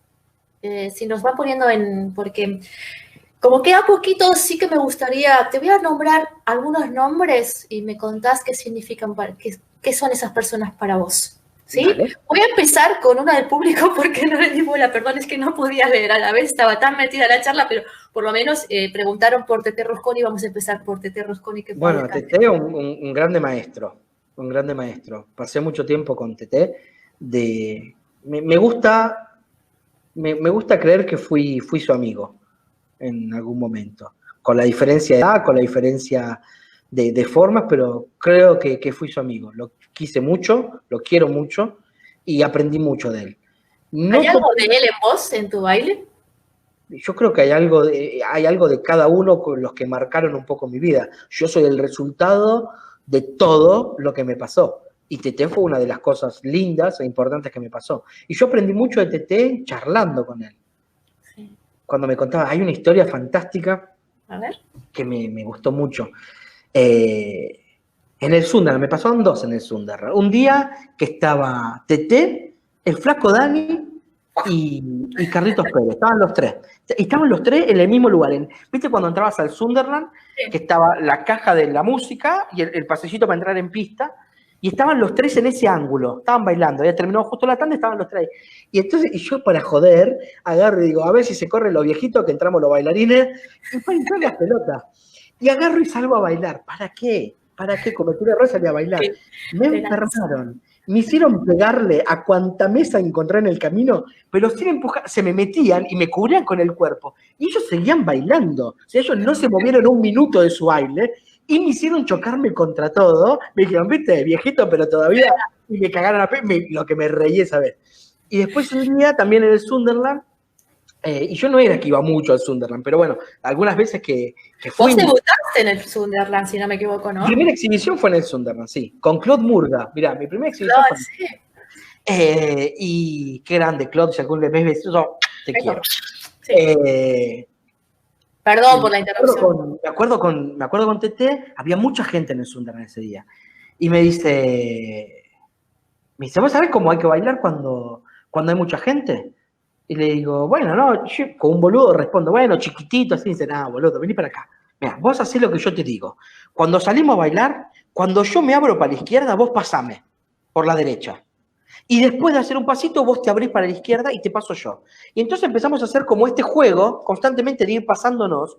Si nos va poniendo porque como queda poquito, sí que me gustaría, te voy a nombrar algunos nombres y me contás qué significan, qué son esas personas para vos. ¿Sí? Vale. Voy a empezar con una del público porque no le di bola, perdón, es que no podía leer a la vez, estaba tan metida en la charla, pero por lo menos preguntaron por Tete Rosconi y vamos a empezar por Tete Rosconi. Bueno, Tete, un grande maestro, Pasé mucho tiempo con Tete. Me gusta creer que fui su amigo en algún momento, con la diferencia de edad, con la diferencia de formas, pero creo que fui su amigo. Lo quise mucho, lo quiero mucho y aprendí mucho de él. ¿Hay algo de él en vos, en tu baile? Yo creo que hay algo de cada uno con los que marcaron un poco mi vida. Yo soy el resultado de todo lo que me pasó. Y Tete fue una de las cosas lindas e importantes que me pasó. Y yo aprendí mucho de Tete charlando con él. Sí. Cuando me contaba, hay una historia fantástica. A ver. Que me gustó mucho. En el Sunderland, me pasaron dos en el Sunderland. Un día que estaba Tete, el flaco Dani y Carlitos Pérez. Estaban los tres. Y estaban los tres en el mismo lugar. ¿Viste cuando entrabas al Sunderland? Sí. Que estaba la caja de la música y el pasillito para entrar en pista. Y estaban los tres en ese ángulo. Estaban bailando. Ya terminó justo la tanda y estaban los tres. Y entonces, yo para joder, agarro y digo, a ver si se corren los viejitos, que entramos los bailarines. Y para entrar las pelotas. Y agarro y salgo a bailar. ¿Para qué? Cometí un error, salí a bailar. Sí. Me enfermaron. Me hicieron pegarle a cuanta mesa encontré en el camino, pero sin empujar, se me metían y me cubrían con el cuerpo. Y ellos seguían bailando. O sea, ellos no se movieron un minuto de su baile y me hicieron chocarme contra todo. Me dijeron, viste, viejito, pero todavía... Y me cagaron a lo que me reí esa vez. Y después un día también en el Sunderland, y yo no era que iba mucho al Sunderland, pero bueno, algunas veces que fui... Vos debutaste en el Sunderland, si no me equivoco, ¿no? Mi primera exhibición fue en el Sunderland, sí, con Claude Murga. Mirá, mi primera exhibición fue... Sí. Y qué grande, Claude, si algún vez ves eso, te quiero. Sí. Perdón por la interrupción. Me acuerdo con Tete, había mucha gente en el Sunderland ese día. Y me dice, ¿vos sabés cómo hay que bailar cuando hay mucha gente? Y le digo, bueno, no, yo con un boludo respondo, bueno, chiquitito, así, dice, nada, boludo, vení para acá. Mira, vos hacés lo que yo te digo. Cuando salimos a bailar, cuando yo me abro para la izquierda, vos pasame por la derecha. Y después de hacer un pasito, vos te abrís para la izquierda y te paso yo. Y entonces empezamos a hacer como este juego, constantemente de ir pasándonos.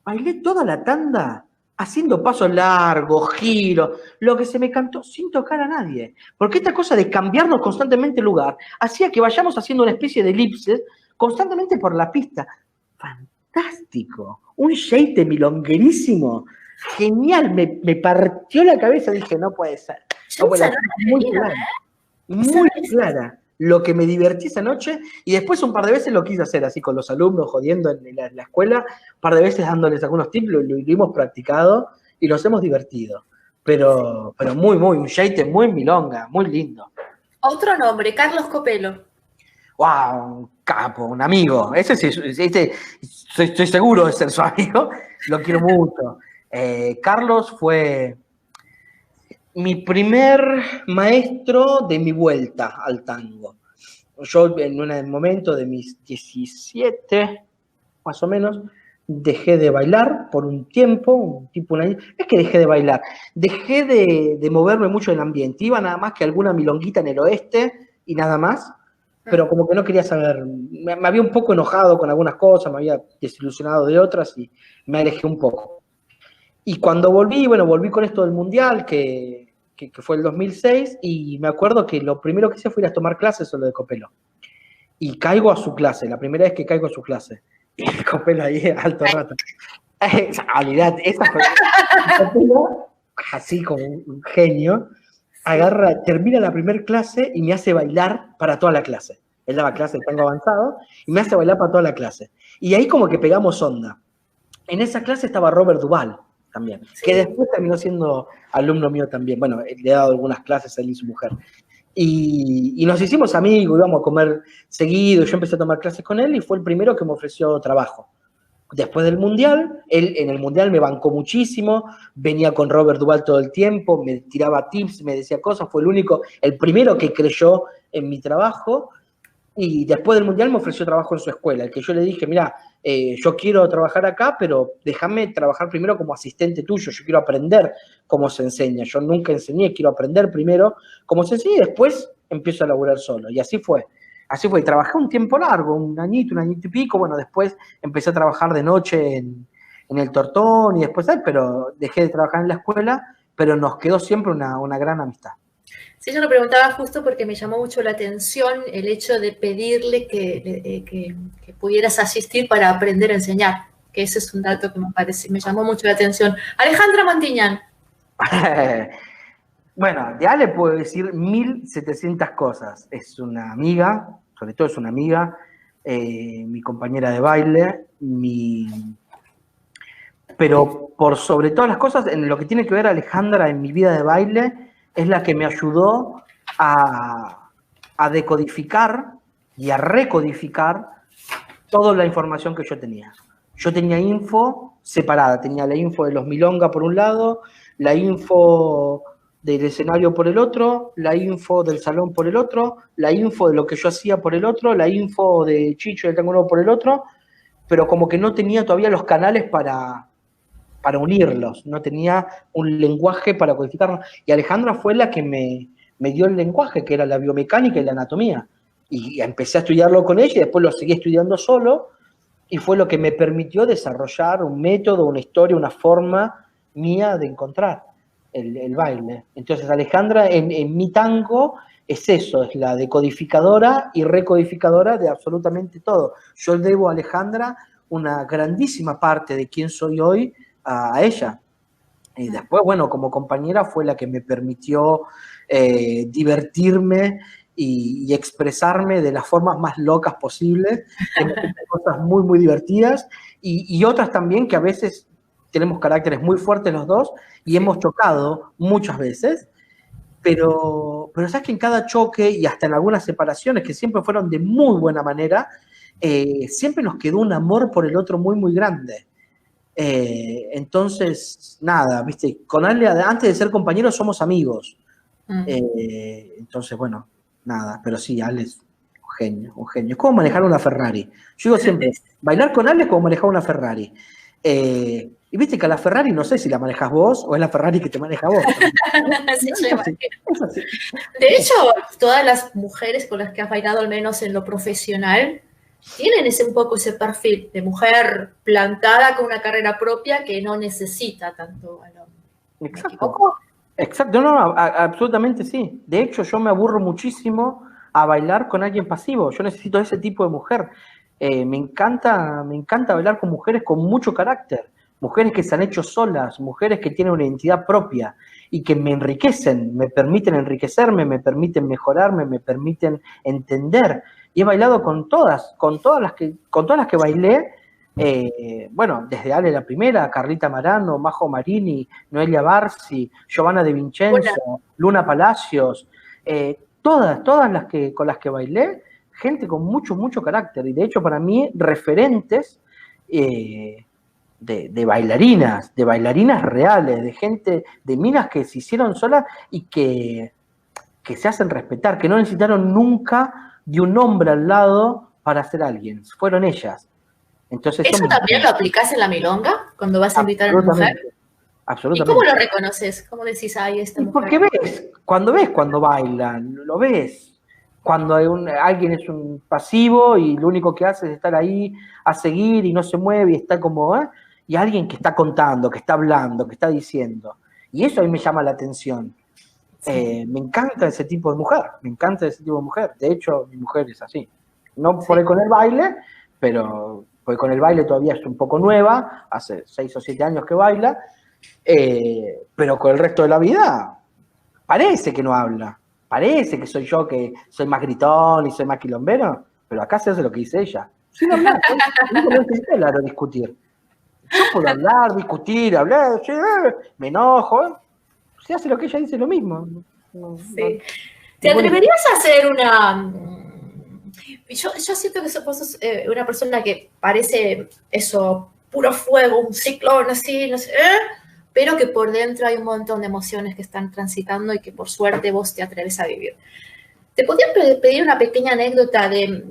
Bailé toda la tanda haciendo pasos largos, giros, lo que se me cantó sin tocar a nadie. Porque esta cosa de cambiarnos constantemente el lugar hacía que vayamos haciendo una especie de elipses constantemente por la pista. Fantástico. Un sheite milonguerísimo. Genial. Me partió la cabeza. Dije, no puede ser. No puede ser. Muy clara. Muy clara. Lo que me divertí esa noche, y después un par de veces lo quise hacer así con los alumnos, jodiendo en la escuela, un par de veces dándoles algunos tips, lo hemos practicado y nos hemos divertido. Pero un sheite muy milonga, muy lindo. Otro nombre, Carlos Copelo. ¡Wow! Un capo, un amigo. Ese estoy seguro de ser su amigo, lo quiero mucho. Carlos fue mi primer maestro de mi vuelta al tango. Yo en un momento de mis 17, más o menos, dejé de bailar por un tiempo, un año. Es que dejé de bailar, dejé de moverme mucho en el ambiente. Iba nada más que alguna milonguita en el oeste y nada más, pero como que no quería saber. Me había un poco enojado con algunas cosas, me había desilusionado de otras y me alejé un poco. Y cuando volví, bueno, volví con esto del Mundial, que fue el 2006, y me acuerdo que lo primero que hice fue ir a tomar clases solo de Copelo. Y caigo a su clase, la primera vez que caigo a su clase. Y Copelo ahí, alto rato. Olvidate, esa fue. Copelo, así como un genio, agarra, termina la primera clase y me hace bailar para toda la clase. Él daba clase de tango avanzado y me hace bailar para toda la clase. Y ahí como que pegamos onda. En esa clase estaba Robert Duvall también, sí, que después terminó siendo alumno mío también. Bueno, le he dado algunas clases a él y su mujer. Y nos hicimos amigos, íbamos a comer seguido, yo empecé a tomar clases con él y fue el primero que me ofreció trabajo. Después del Mundial, él en el Mundial me bancó muchísimo, venía con Robert Duvall todo el tiempo, me tiraba tips, me decía cosas, fue el primero que creyó en mi trabajo. Y después del Mundial me ofreció trabajo en su escuela, el que yo le dije, mira, yo quiero trabajar acá, pero déjame trabajar primero como asistente tuyo, yo quiero aprender cómo se enseña, yo nunca enseñé, quiero aprender primero cómo se enseña y después empiezo a laburar solo. Y así fue, y trabajé un tiempo largo, un añito y pico, bueno, después empecé a trabajar de noche en el Tortón y después, pero dejé de trabajar en la escuela, pero nos quedó siempre una gran amistad. Sí, yo lo preguntaba justo porque me llamó mucho la atención el hecho de pedirle que pudieras asistir para aprender a enseñar, que ese es un dato que me llamó mucho la atención. Alejandra Mantiñán. Bueno, de Ale puedo decir 1700 cosas. Es una amiga, sobre todo es una amiga, mi compañera de baile, pero por sobre todas las cosas, en lo que tiene que ver Alejandra en mi vida de baile, es la que me ayudó a decodificar y a recodificar toda la información que yo tenía. Yo tenía info separada, tenía la info de los milonga por un lado, la info del escenario por el otro, la info del salón por el otro, la info de lo que yo hacía por el otro, la info de Chicho y el Tango Nuevo por el otro, pero como que no tenía todavía los canales para unirlos, no tenía un lenguaje para codificarlos. Y Alejandra fue la que me dio el lenguaje, que era la biomecánica y la anatomía. Y empecé a estudiarlo con ella y después lo seguí estudiando solo, y fue lo que me permitió desarrollar un método, una historia, una forma mía de encontrar el baile. Entonces Alejandra en mi tango es eso, es la decodificadora y recodificadora de absolutamente todo. Yo debo a Alejandra una grandísima parte de quién soy hoy a ella. Y después, bueno, como compañera fue la que me permitió divertirme y expresarme de las formas más locas posibles, cosas muy, muy divertidas, y otras también que a veces tenemos caracteres muy fuertes los dos, y hemos chocado muchas veces, pero sabes que en cada choque, y hasta en algunas separaciones, que siempre fueron de muy buena manera, siempre nos quedó un amor por el otro muy, muy grande. Entonces, nada, viste, con Ale, antes de ser compañeros, somos amigos. Entonces, bueno, nada, pero sí, Ale es un genio, un genio. Es como manejar una Ferrari. Yo digo siempre, bailar con Ale es como manejar una Ferrari. Y viste que a la Ferrari no sé si la manejas vos o es la Ferrari que te maneja vos. Sí, es así. De hecho, todas las mujeres con las que has bailado, al menos en lo profesional, tienen un poco ese perfil de mujer plantada con una carrera propia que no necesita tanto al hombre. ¿Me equivoco? Exacto, no, absolutamente sí. De hecho, yo me aburro muchísimo a bailar con alguien pasivo. Yo necesito ese tipo de mujer. Me encanta bailar con mujeres con mucho carácter, mujeres que se han hecho solas, mujeres que tienen una identidad propia y que me enriquecen, me permiten enriquecerme, me permiten mejorarme, me permiten entender. Y he bailado con todas las que bailé, bueno, desde Ale la primera, Carlita Marano, Majo Marini, Noelia Barsi, Giovanna De Vincenzo, Luna Palacios, todas las con las que bailé, gente con mucho, mucho carácter. Y de hecho, para mí, referentes de bailarinas reales, de gente, de minas que se hicieron solas y que se hacen respetar, que no necesitaron nunca de un hombre al lado para ser alguien. Fueron ellas. Entonces ¿Eso también lo aplicás en la milonga cuando vas a invitar a una mujer? ¿Y absolutamente. cómo lo reconoces? ¿Cómo decís, ay, esta Y mujer? porque ves cuando bailan, lo ves. Cuando alguien es un pasivo y lo único que hace es estar ahí a seguir y no se mueve y está como, y alguien que está contando, que está hablando, que está diciendo. Y eso a mí me llama la atención. Sí. Me encanta ese tipo de mujer, me encanta ese tipo de mujer. De hecho, mi mujer es así. No Sí. por ahí con el baile, pero porque con el baile todavía es un poco nueva, hace 6 o 7 años que baila, pero con el resto de la vida parece que no habla. Parece que soy yo que soy más gritón y soy más quilombero, pero acá se hace lo que dice ella. Sin hablar, no necesito hablar o discutir. Yo puedo hablar, discutir, hablar, me enojo. Se hace lo que ella dice, lo mismo. Sí. ¿Te atreverías a hacer una...? Yo siento que vos sos una persona que parece eso, puro fuego, un ciclón así, no sé, pero que por dentro hay un montón de emociones que están transitando y que por suerte vos te atreves a vivir. ¿Te podría pedir una pequeña anécdota de,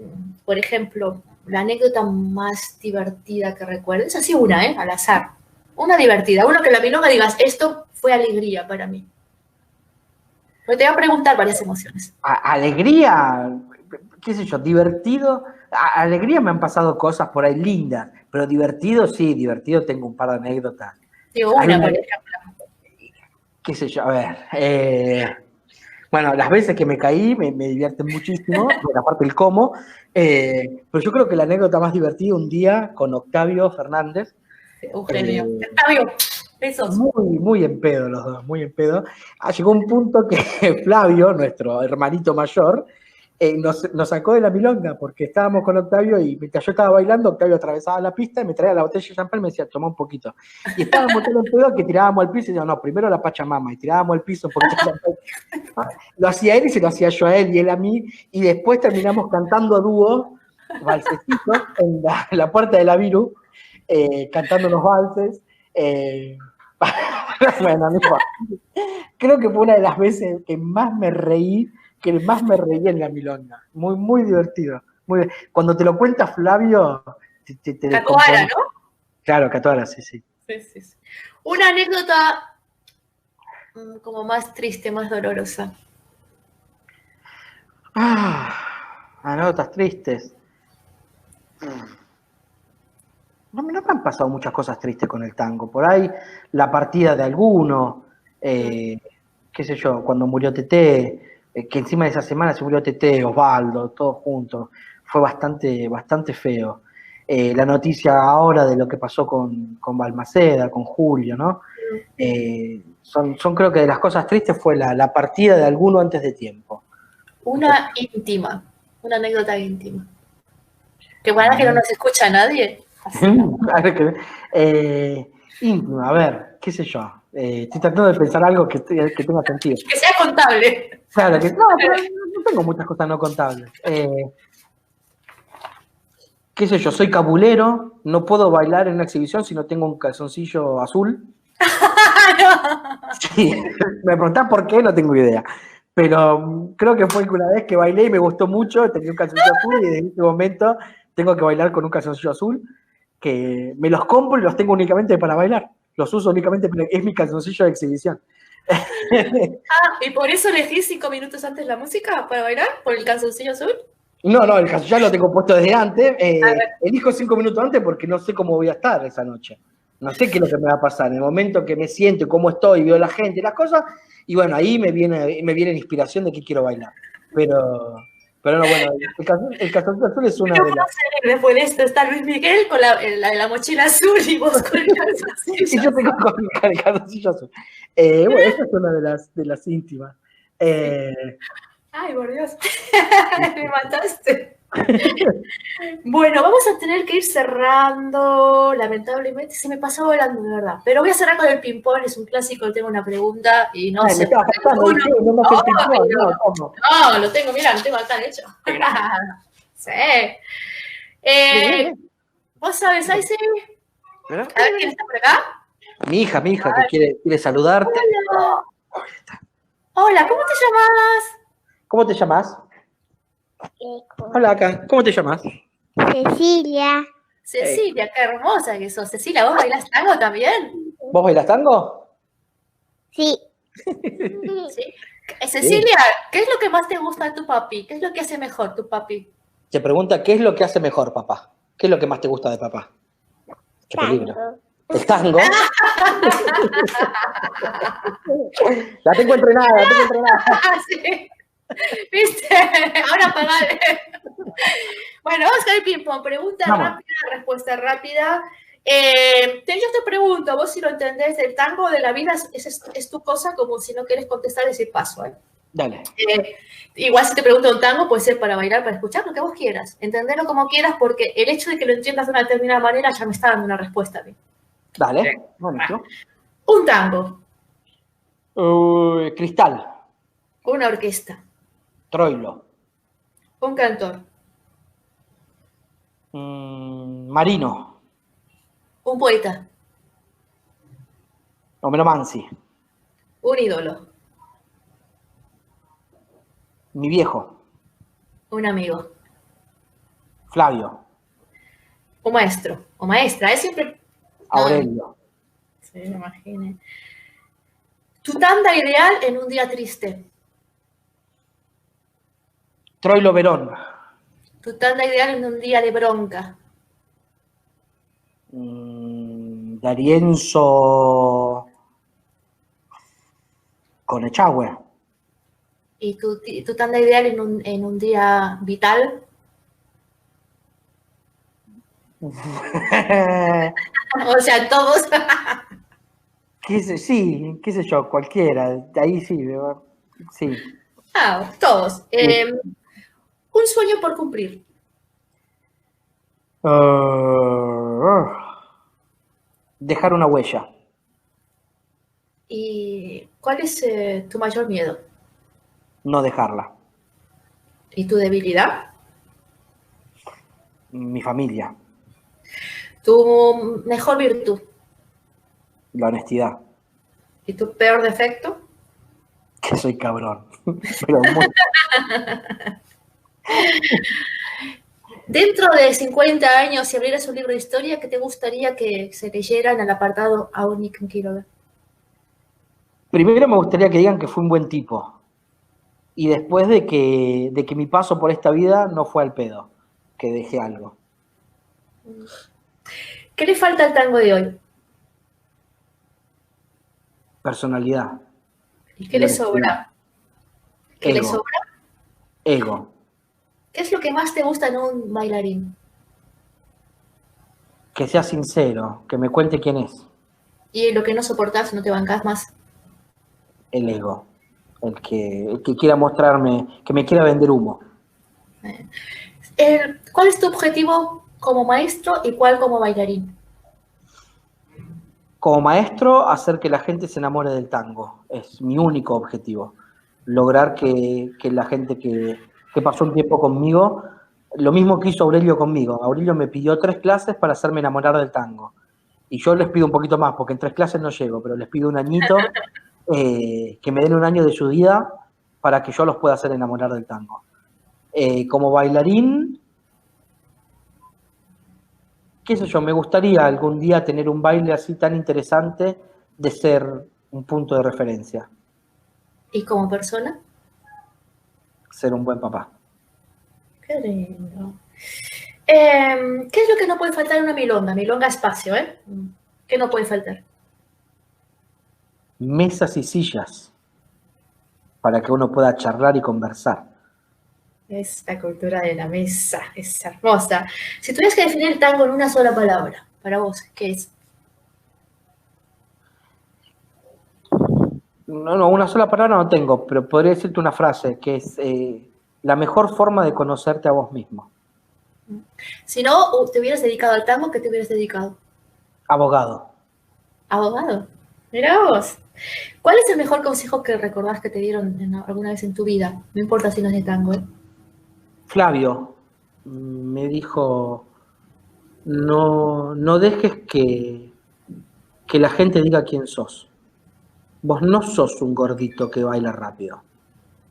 por ejemplo, la anécdota más divertida que recuerdes? Así una, al azar. Una divertida, una que la milonga digas, esto fue alegría para mí. Porque te voy a preguntar varias emociones. Alegría, qué sé yo, divertido. Alegría me han pasado cosas por ahí lindas, pero divertido sí, divertido tengo un par de anécdotas. Digo, una, por ejemplo. Qué sé yo, a ver. Bueno, las veces que me caí me divierten muchísimo, bueno, aparte el cómo, pero yo creo que la anécdota más divertida un día con Octavio Fernández. Eugenio. Octavio, besos. Muy en pedo los dos, muy en pedo. Llegó un punto que Flavio, nuestro hermanito mayor, nos sacó de la milonga porque estábamos con Octavio y mientras yo estaba bailando, Octavio atravesaba la pista y me traía la botella de champán y me decía, toma un poquito. Y estábamos tan en pedo que tirábamos al piso y decíamos, no, primero la Pachamama, y tirábamos al piso un poquito de champán. Lo hacía él y se lo hacía yo a él y él a mí, y después terminamos cantando a dúo, valsecitos, en la puerta de la Viru, cantando unos valses. Bueno, amigo, creo que fue una de las veces que más me reí en la milonga. Muy divertido. Cuando te lo cuenta Flavio, te Catuara, ¿no? Claro, Catuara, sí. Sí. Una anécdota como más triste, más dolorosa. Anécdotas tristes. No me han pasado muchas cosas tristes con el tango. Por ahí la partida de alguno, qué sé yo, cuando murió Teté, que encima de esa semana se murió Teté, Osvaldo, todos juntos. Fue bastante feo. La noticia ahora de lo que pasó con Balmaceda, con Julio, ¿no? Son creo que de las cosas tristes fue la partida de alguno antes de tiempo. Una íntima, una anécdota íntima. Que bueno que no nos escucha nadie. Íntima, a ver, qué sé yo. Estoy tratando de pensar algo que tenga sentido. Que sea contable. Claro, no, pero no tengo muchas cosas no contables. Qué sé yo, soy cabulero, no puedo bailar en una exhibición si no tengo un calzoncillo azul. Sí, me preguntás por qué, no tengo idea. Pero creo que fue una vez que bailé y me gustó mucho, tenía un calzoncillo azul y desde ese momento tengo que bailar con un calzoncillo azul, que me los compro y los tengo únicamente para bailar. Los uso únicamente, es mi calzoncillo de exhibición. ¿Y por eso elegí 5 minutos antes la música para bailar? ¿Por el calzoncillo azul? No, el calzoncillo lo tengo puesto desde antes. Elijo 5 minutos antes porque no sé cómo voy a estar esa noche. No sé qué es lo que me va a pasar. En el momento que me siento y cómo estoy, veo la gente y las cosas, y bueno, ahí me viene la inspiración de qué quiero bailar. Pero no, bueno, el calzoncillo azul es una de las... Después de esto está Luis Miguel con la mochila azul y vos con el calzoncillo azul. Y yo tengo con el calzoncillo azul. Bueno, esa es una de las íntimas. Ay, por Dios, me mataste. Bueno, vamos a tener que ir cerrando. Lamentablemente se me pasó volando, de verdad. Pero voy a cerrar con el ping-pong, es un clásico. Tengo una pregunta y no sé. No, lo tengo, mira, lo tengo acá, de hecho. Sí. ¿Vos sabés, Aisy? A ver, ¿quién está por acá? Mi hija que quiere saludarte. Hola, ¿cómo te llamas? ¿Cómo te llamas? Hola, acá. ¿Cómo te llamas? Cecilia. Cecilia, qué hermosa que sos. Cecilia, ¿vos bailás tango también? ¿Vos bailás tango? Sí. Sí. Cecilia, ¿qué es lo que más te gusta de tu papi? ¿Qué es lo que hace mejor tu papi? Te pregunta, ¿qué es lo que hace mejor, papá? ¿Qué es lo que más te gusta de papá? Qué peligro. Tango. El tango. La tengo entrenada, la tengo entrenada. Sí. ¿Viste? Ahora pagale. Bueno, vamos con el ping-pong. Pregunta rápida, respuesta rápida. Yo te pregunto, vos si lo entendés del tango, de la vida, es tu cosa, como si no quieres contestar, decir paso. Dale. Igual si te pregunto un tango, puede ser para bailar, para escuchar, lo que vos quieras. Entenderlo como quieras, porque el hecho de que lo entiendas de una determinada manera ya me está dando una respuesta a mí. Dale. Bueno, Un tango. Cristal. Una orquesta. Troilo. Un cantor. Marino. Un poeta. Homero Mansi. Un ídolo. Mi viejo. Un amigo. Flavio. Un maestro. O maestra. Es siempre... Aurelio. Sí, me imagino. Tu tanda ideal en un día triste. Troilo Verón. Tu tanda ideal en un día de bronca. D'Arienzo con Echagüe. ¿Y tu tanda ideal en un día vital? O sea, todos. Sí, qué sé yo, cualquiera. Ahí sí, sí. Ah, todos. Un sueño por cumplir. Dejar una huella. ¿Y cuál es tu mayor miedo? No dejarla. ¿Y tu debilidad? Mi familia. ¿Tu mejor virtud? La honestidad. ¿Y tu peor defecto? Que soy cabrón. Pero muy... Dentro de 50 años, si abrieras un libro de historia, ¿qué te gustaría que se leyera en el apartado Auniken Quiroga? Primero me gustaría que digan que fui un buen tipo. Y después de que mi paso por esta vida no fue al pedo. Que dejé algo. ¿Qué le falta al tango de hoy? Personalidad. ¿Y qué le sobra? ¿Qué le Ego. sobra? Ego. ¿Qué es lo que más te gusta en un bailarín? Que sea sincero, que me cuente quién es. ¿Y lo que no soportás, no te bancás más? El ego. El que quiera mostrarme, que me quiera vender humo. ¿Cuál es tu objetivo como maestro y cuál como bailarín? Como maestro, hacer que la gente se enamore del tango. Es mi único objetivo. Lograr que la gente que pasó un tiempo conmigo, lo mismo que hizo Aurelio conmigo. Aurelio me pidió 3 clases para hacerme enamorar del tango. Y yo les pido un poquito más, porque en 3 clases no llego, pero les pido un añito, que me den un año de su vida para que yo los pueda hacer enamorar del tango. Como bailarín, qué sé yo, me gustaría algún día tener un baile así tan interesante de ser un punto de referencia. ¿Y como persona? Ser un buen papá. Qué lindo. ¿Qué es lo que no puede faltar en una milonga? Milonga espacio, ¿eh? ¿Qué no puede faltar? Mesas y sillas para que uno pueda charlar y conversar. Es la cultura de la mesa, es hermosa. Si tuvieras que definir el tango en una sola palabra, para vos, ¿qué es? No, una sola palabra no tengo, pero podría decirte una frase, que es la mejor forma de conocerte a vos mismo. Si no te hubieras dedicado al tango, ¿qué te hubieras dedicado? Abogado. Abogado. Mirá vos. ¿Cuál es el mejor consejo que recordás que te dieron alguna vez en tu vida? No importa si no es de tango, ¿eh? Flavio me dijo, no dejes que la gente diga quién sos. Vos no sos un gordito que baila rápido.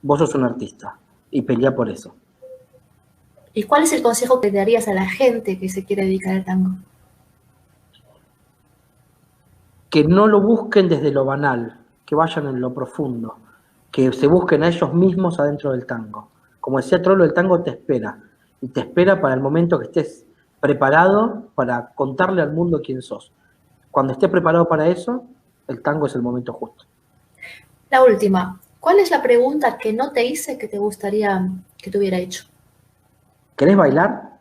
Vos sos un artista y pelea por eso. ¿Y cuál es el consejo que le darías a la gente que se quiere dedicar al tango? Que no lo busquen desde lo banal, que vayan en lo profundo, que se busquen a ellos mismos adentro del tango. Como decía Trollo, el tango te espera, y te espera para el momento que estés preparado para contarle al mundo quién sos. Cuando estés preparado para eso, el tango es el momento justo. La última, ¿cuál es la pregunta que no te hice que te gustaría que te hubiera hecho? ¿Querés bailar?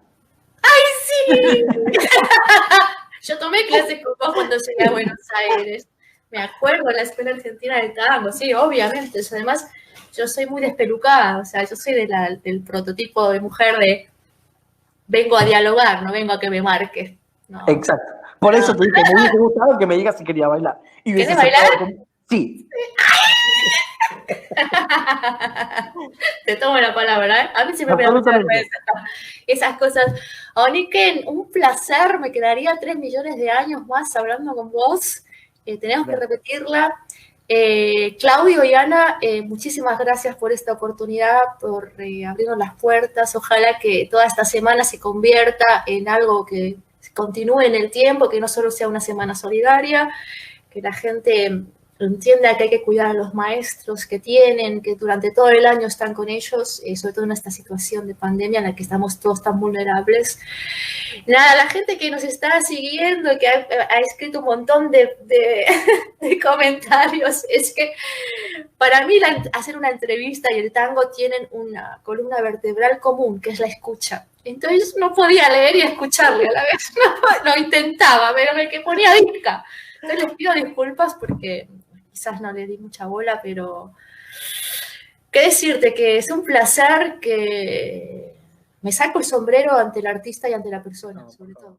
¡Sí! Yo tomé clases con vos cuando llegué a Buenos Aires. Me acuerdo en la Escuela Argentina del Tango, sí, obviamente. Además, yo soy muy despelucada, o sea, yo soy del prototipo de mujer de vengo a dialogar, no vengo a que me marques. No. Exacto. Por eso te dije, me hubiese gustado que me digas si quería bailar. ¿Querés bailar? Sí. Te tomo la palabra, ¿eh? A mí siempre me da mucha vergüenza esas cosas. Oniken, un placer, me quedaría 3 millones de años más hablando con vos. Tenemos que repetirla. Claudio y Ana, muchísimas gracias por esta oportunidad, por abrirnos las puertas. Ojalá que toda esta semana se convierta en algo que continúe en el tiempo, que no solo sea una semana solidaria, que la gente entienda que hay que cuidar a los maestros que tienen, que durante todo el año están con ellos, sobre todo en esta situación de pandemia en la que estamos todos tan vulnerables. Nada, la gente que nos está siguiendo y que ha escrito un montón de comentarios, es que para mí hacer una entrevista y el tango tienen una columna vertebral común, que es la escucha. Entonces no podía leer y escucharle a la vez. No, lo intentaba, pero me que ponía disca. Entonces les pido disculpas porque quizás no le di mucha bola, pero qué decirte, que es un placer, que me saco el sombrero ante el artista y ante la persona, sobre todo.